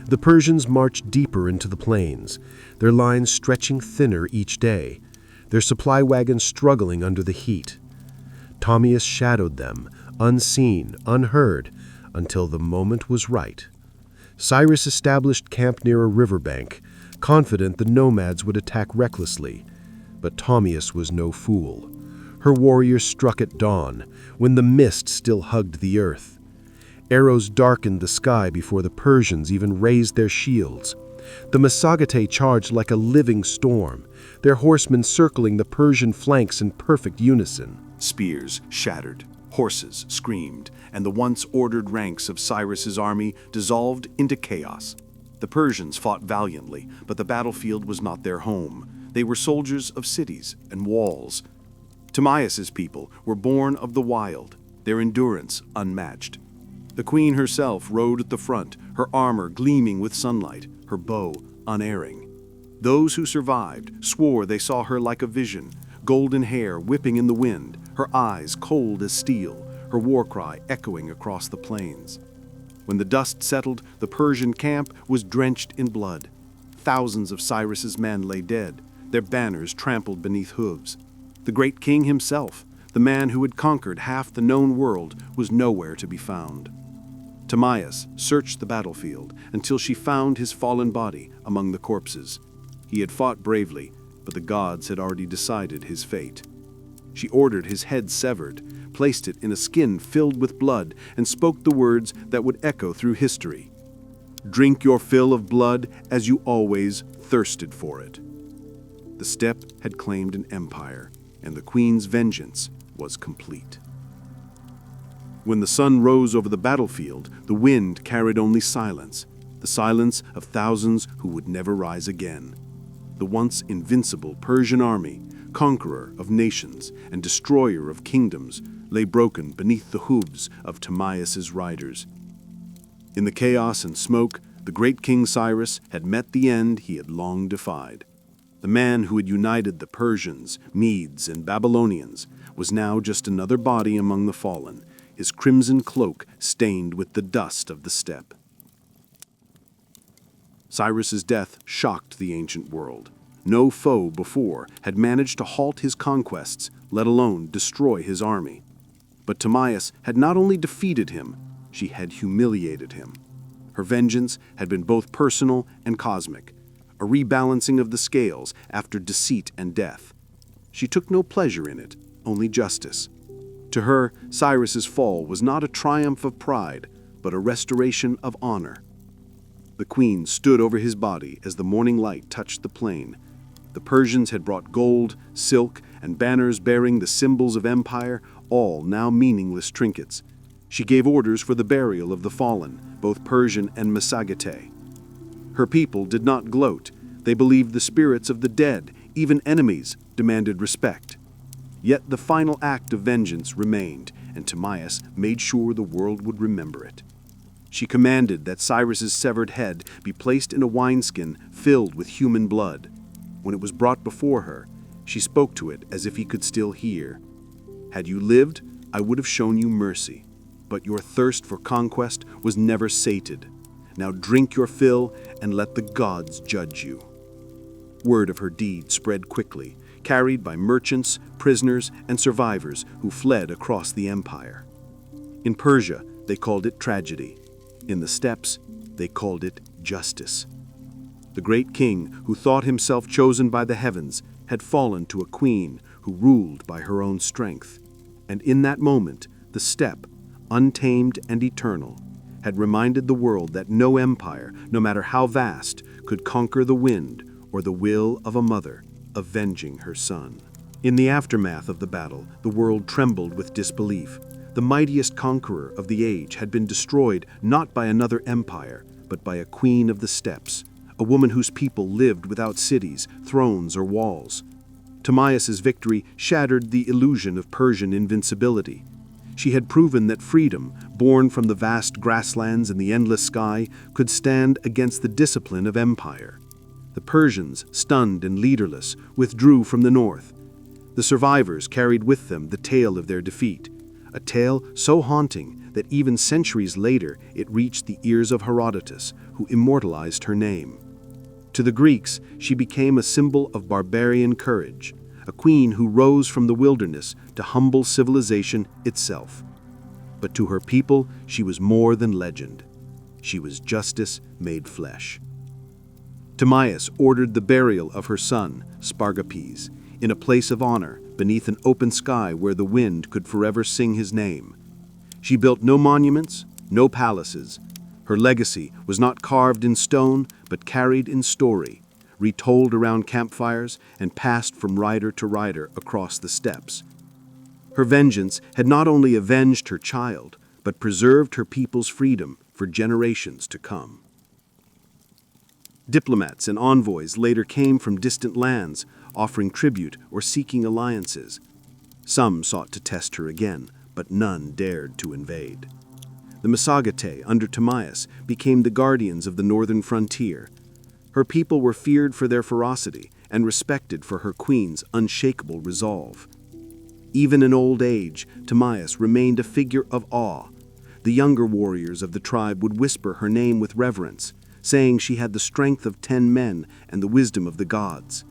The Persians marched deeper into the plains, their lines stretching thinner each day, their supply wagons struggling under the heat. Tomyris shadowed them, unseen, unheard, until the moment was right. Cyrus established camp near a riverbank, confident the nomads would attack recklessly. But Tomyris was no fool. Her warriors struck at dawn, when the mist still hugged the earth. Arrows darkened the sky before the Persians even raised their shields. The Massagetæ charged like a living storm, their horsemen circling the Persian flanks in perfect unison. Spears shattered, horses screamed, and the once ordered ranks of Cyrus's army dissolved into chaos. The Persians fought valiantly, but the battlefield was not their home. They were soldiers of cities and walls. Tomyris's people were born of the wild, their endurance unmatched. The queen herself rode at the front, her armor gleaming with sunlight, her bow unerring. Those who survived swore they saw her like a vision, golden hair whipping in the wind, her eyes cold as steel, her war cry echoing across the plains. When the dust settled, the Persian camp was drenched in blood. Thousands of Cyrus's men lay dead, their banners trampled beneath hooves. The great king himself, the man who had conquered half the known world, was nowhere to be found. Tomyris searched the battlefield until she found his fallen body among the corpses. He had fought bravely, but the gods had already decided his fate. She ordered his head severed, placed it in a skin filled with blood, and spoke the words that would echo through history. "Drink your fill of blood as you always thirsted for it." The steppe had claimed an empire, and the queen's vengeance was complete. When the sun rose over the battlefield, the wind carried only silence, the silence of thousands who would never rise again. The once invincible Persian army, conqueror of nations and destroyer of kingdoms, lay broken beneath the hooves of Tomyris's riders. In the chaos and smoke, the great King Cyrus had met the end he had long defied. The man who had united the Persians, Medes, and Babylonians was now just another body among the fallen, his crimson cloak stained with the dust of the steppe. Cyrus's death shocked the ancient world. No foe before had managed to halt his conquests, let alone destroy his army. But Tomyris had not only defeated him, she had humiliated him. Her vengeance had been both personal and cosmic, a rebalancing of the scales after deceit and death. She took no pleasure in it, only justice. To her, Cyrus's fall was not a triumph of pride, but a restoration of honor. The queen stood over his body as the morning light touched the plain. The Persians had brought gold, silk, and banners bearing the symbols of empire, all now meaningless trinkets. She gave orders for the burial of the fallen, both Persian and Massagetæ. Her people did not gloat. They believed the spirits of the dead, even enemies, demanded respect. Yet the final act of vengeance remained, and Tomyris made sure the world would remember it. She commanded that Cyrus's severed head be placed in a wineskin filled with human blood. When it was brought before her, she spoke to it as if he could still hear. "Had you lived, I would have shown you mercy, but your thirst for conquest was never sated. Now drink your fill and let the gods judge you." Word of her deed spread quickly, carried by merchants, prisoners, and survivors who fled across the empire. In Persia, they called it tragedy. In the steppes, they called it justice. The great king, who thought himself chosen by the heavens, had fallen to a queen who ruled by her own strength. And in that moment, the steppe, untamed and eternal, had reminded the world that no empire, no matter how vast, could conquer the wind or the will of a mother avenging her son. In the aftermath of the battle, the world trembled with disbelief. The mightiest conqueror of the age had been destroyed not by another empire, but by a queen of the steppes, a woman whose people lived without cities, thrones, or walls. Tomyris's victory shattered the illusion of Persian invincibility. She had proven that freedom, born from the vast grasslands and the endless sky, could stand against the discipline of empire. The Persians, stunned and leaderless, withdrew from the north. The survivors carried with them the tale of their defeat, a tale so haunting that even centuries later it reached the ears of Herodotus, who immortalized her name. To the Greeks, she became a symbol of barbarian courage, a queen who rose from the wilderness to humble civilization itself. But to her people, she was more than legend. She was justice made flesh. Tomyris ordered the burial of her son, Spargapes, in a place of honor beneath an open sky where the wind could forever sing his name. She built no monuments, no palaces. Her legacy was not carved in stone, but carried in story, retold around campfires and passed from rider to rider across the steppes. Her vengeance had not only avenged her child, but preserved her people's freedom for generations to come. Diplomats and envoys later came from distant lands, offering tribute or seeking alliances. Some sought to test her again, but none dared to invade. The Massagetæ, under Tomyris, became the guardians of the northern frontier. Her people were feared for their ferocity and respected for her queen's unshakable resolve. Even in old age, Tomyris remained a figure of awe. The younger warriors of the tribe would whisper her name with reverence, saying she had the strength of 10 men and the wisdom of the gods.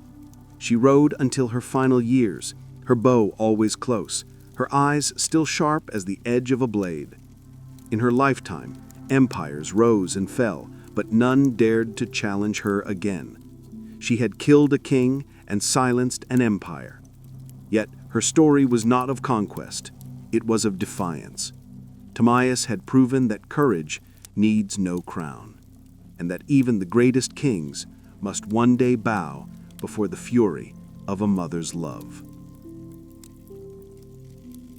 She rode until her final years, her bow always close, her eyes still sharp as the edge of a blade. In her lifetime, empires rose and fell, but none dared to challenge her again. She had killed a king and silenced an empire. Yet her story was not of conquest, it was of defiance. Tomyris had proven that courage needs no crown, and that even the greatest kings must one day bow before the fury of a mother's love.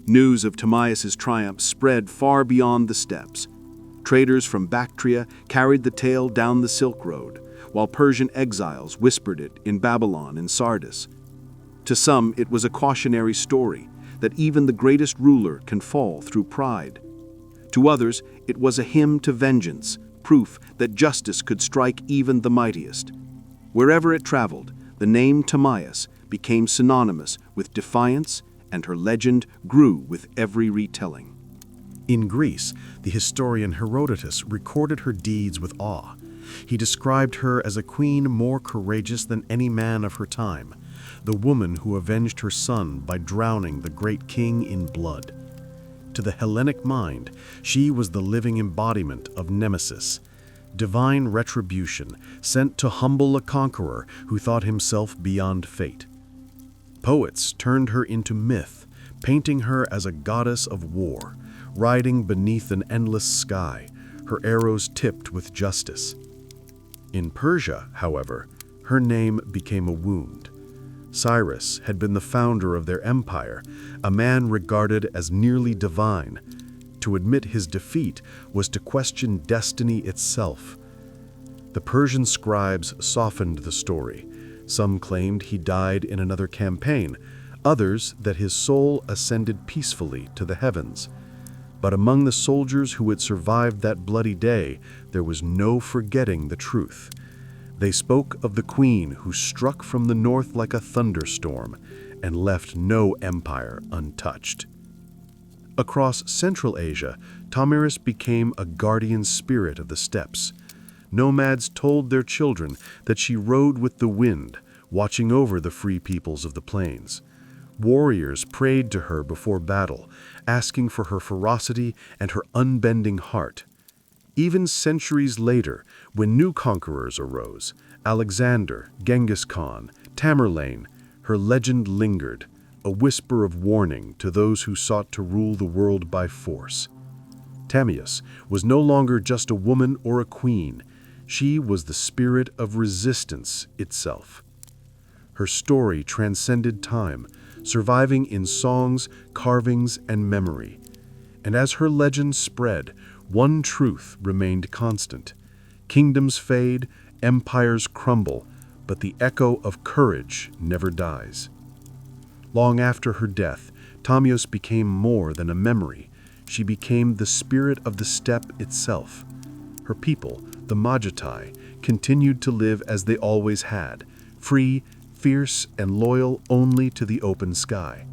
News of Tomyris's triumph spread far beyond the steppes. Traders from Bactria carried the tale down the Silk Road, while Persian exiles whispered it in Babylon and Sardis. To some, it was a cautionary story that even the greatest ruler can fall through pride. To others, it was a hymn to vengeance, proof that justice could strike even the mightiest. Wherever it traveled, the name Tomyris became synonymous with defiance, and her legend grew with every retelling. In Greece, the historian Herodotus recorded her deeds with awe. He described her as a queen more courageous than any man of her time, the woman who avenged her son by drowning the great king in blood. To the Hellenic mind, she was the living embodiment of nemesis, divine retribution sent to humble a conqueror who thought himself beyond fate. Poets turned her into myth, painting her as a goddess of war, riding beneath an endless sky, her arrows tipped with justice. In Persia, however, her name became a wound. Cyrus had been the founder of their empire, a man regarded as nearly divine. To admit his defeat was to question destiny itself. The Persian scribes softened the story. Some claimed he died in another campaign, others that his soul ascended peacefully to the heavens. But among the soldiers who had survived that bloody day, there was no forgetting the truth. They spoke of the queen who struck from the north like a thunderstorm and left no empire untouched. Across Central Asia, Tomyris became a guardian spirit of the steppes. Nomads told their children that she rode with the wind, watching over the free peoples of the plains. Warriors prayed to her before battle, asking for her ferocity and her unbending heart. Even centuries later, when new conquerors arose, Alexander, Genghis Khan, Tamerlane, her legend lingered, a whisper of warning to those who sought to rule the world by force. Tomyris was no longer just a woman or a queen. She was the spirit of resistance itself. Her story transcended time, surviving in songs, carvings, and memory. And as her legend spread, one truth remained constant. Kingdoms fade, empires crumble, but the echo of courage never dies. Long after her death, Tomyris became more than a memory. She became the spirit of the steppe itself. Her people, the Majatai, continued to live as they always had, free, fierce, and loyal only to the open sky.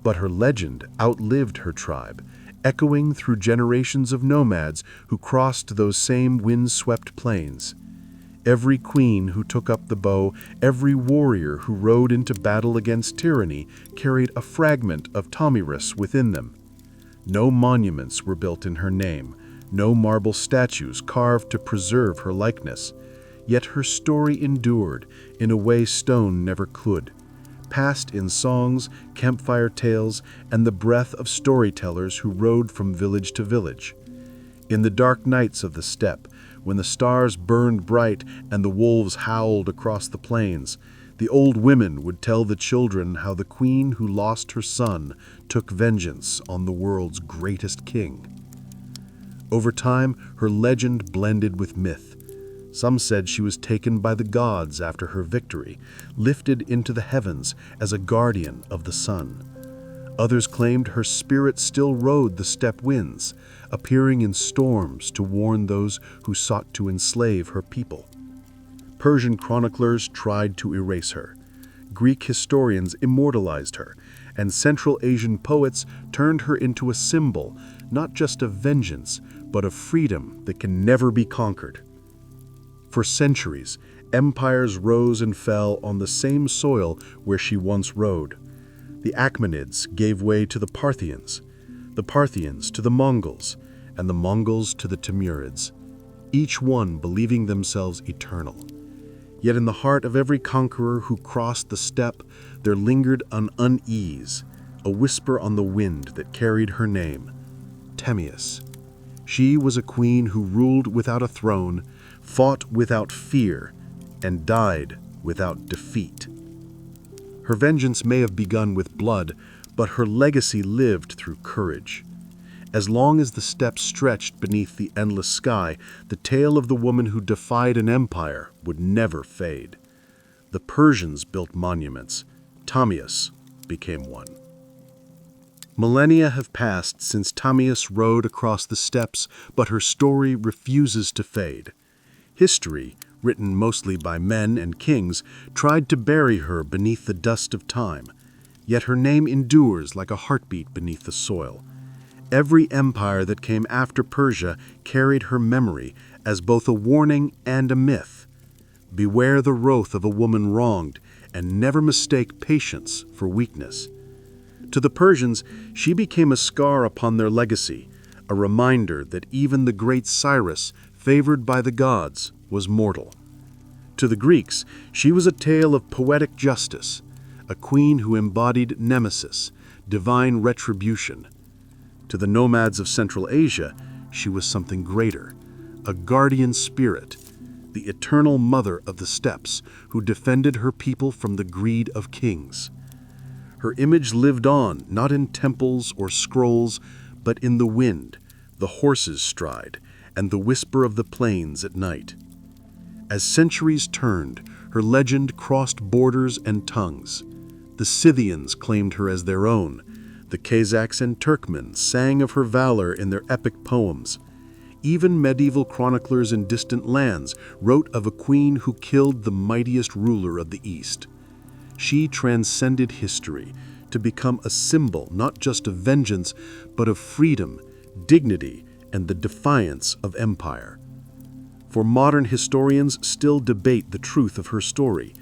But her legend outlived her tribe, echoing through generations of nomads who crossed those same wind-swept plains. Every queen who took up the bow, every warrior who rode into battle against tyranny carried a fragment of Tomyris within them. No monuments were built in her name, no marble statues carved to preserve her likeness. Yet her story endured in a way stone never could, passed in songs, campfire tales, and the breath of storytellers who rode from village to village. In the dark nights of the steppe, when the stars burned bright and the wolves howled across the plains, the old women would tell the children how the queen who lost her son took vengeance on the world's greatest king. Over time, her legend blended with myth. Some said she was taken by the gods after her victory, lifted into the heavens as a guardian of the sun. Others claimed her spirit still rode the steppe winds, appearing in storms to warn those who sought to enslave her people. Persian chroniclers tried to erase her. Greek historians immortalized her, and Central Asian poets turned her into a symbol, not just of vengeance, but of freedom that can never be conquered. For centuries, empires rose and fell on the same soil where she once rode. The Achaemenids gave way to the Parthians to the Mongols, and the Mongols to the Timurids, each one believing themselves eternal. Yet in the heart of every conqueror who crossed the steppe, there lingered an unease, a whisper on the wind that carried her name, Tomyris. She was a queen who ruled without a throne, fought without fear, and died without defeat. Her vengeance may have begun with blood, but her legacy lived through courage. As long as the steppe stretched beneath the endless sky, the tale of the woman who defied an empire would never fade. The Persians built monuments. Tomyris became one. Millennia have passed since Tomyris rode across the steppes, but her story refuses to fade. History, written mostly by men and kings, tried to bury her beneath the dust of time. Yet her name endures like a heartbeat beneath the soil. Every empire that came after Persia carried her memory as both a warning and a myth. Beware the wrath of a woman wronged, and never mistake patience for weakness. To the Persians, she became a scar upon their legacy, a reminder that even the great Cyrus, favored by the gods, was mortal. To the Greeks, she was a tale of poetic justice, a queen who embodied nemesis, divine retribution. To the nomads of Central Asia, she was something greater, a guardian spirit, the eternal mother of the steppes, who defended her people from the greed of kings. Her image lived on, not in temples or scrolls, but in the wind, the horse's stride, and the whisper of the plains at night. As centuries turned, her legend crossed borders and tongues. The Scythians claimed her as their own. The Kazakhs and Turkmen sang of her valor in their epic poems. Even medieval chroniclers in distant lands wrote of a queen who killed the mightiest ruler of the East. She transcended history to become a symbol not just of vengeance, but of freedom, dignity, and the defiance of empire. For modern historians still debate the truth of her story.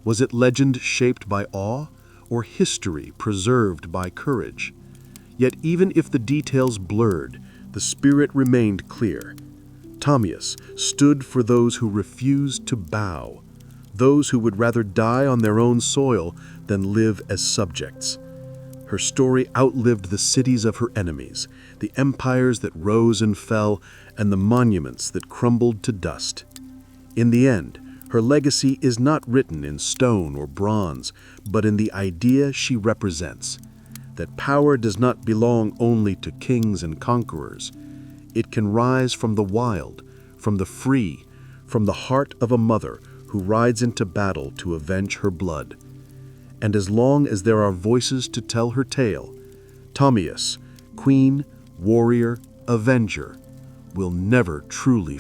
Was it legend shaped by awe, or history preserved by courage? Yet even if the details blurred, the spirit remained clear. Tomyris stood for those who refused to bow, those who would rather die on their own soil than live as subjects. Her story outlived the cities of her enemies, the empires that rose and fell, and the monuments that crumbled to dust. In the end, her legacy is not written in stone or bronze, but in the idea she represents, that power does not belong only to kings and conquerors. It can rise from the wild, from the free, from the heart of a mother who rides into battle to avenge her blood. And as long as there are voices to tell her tale, Tomyris, queen, warrior, avenger, will never truly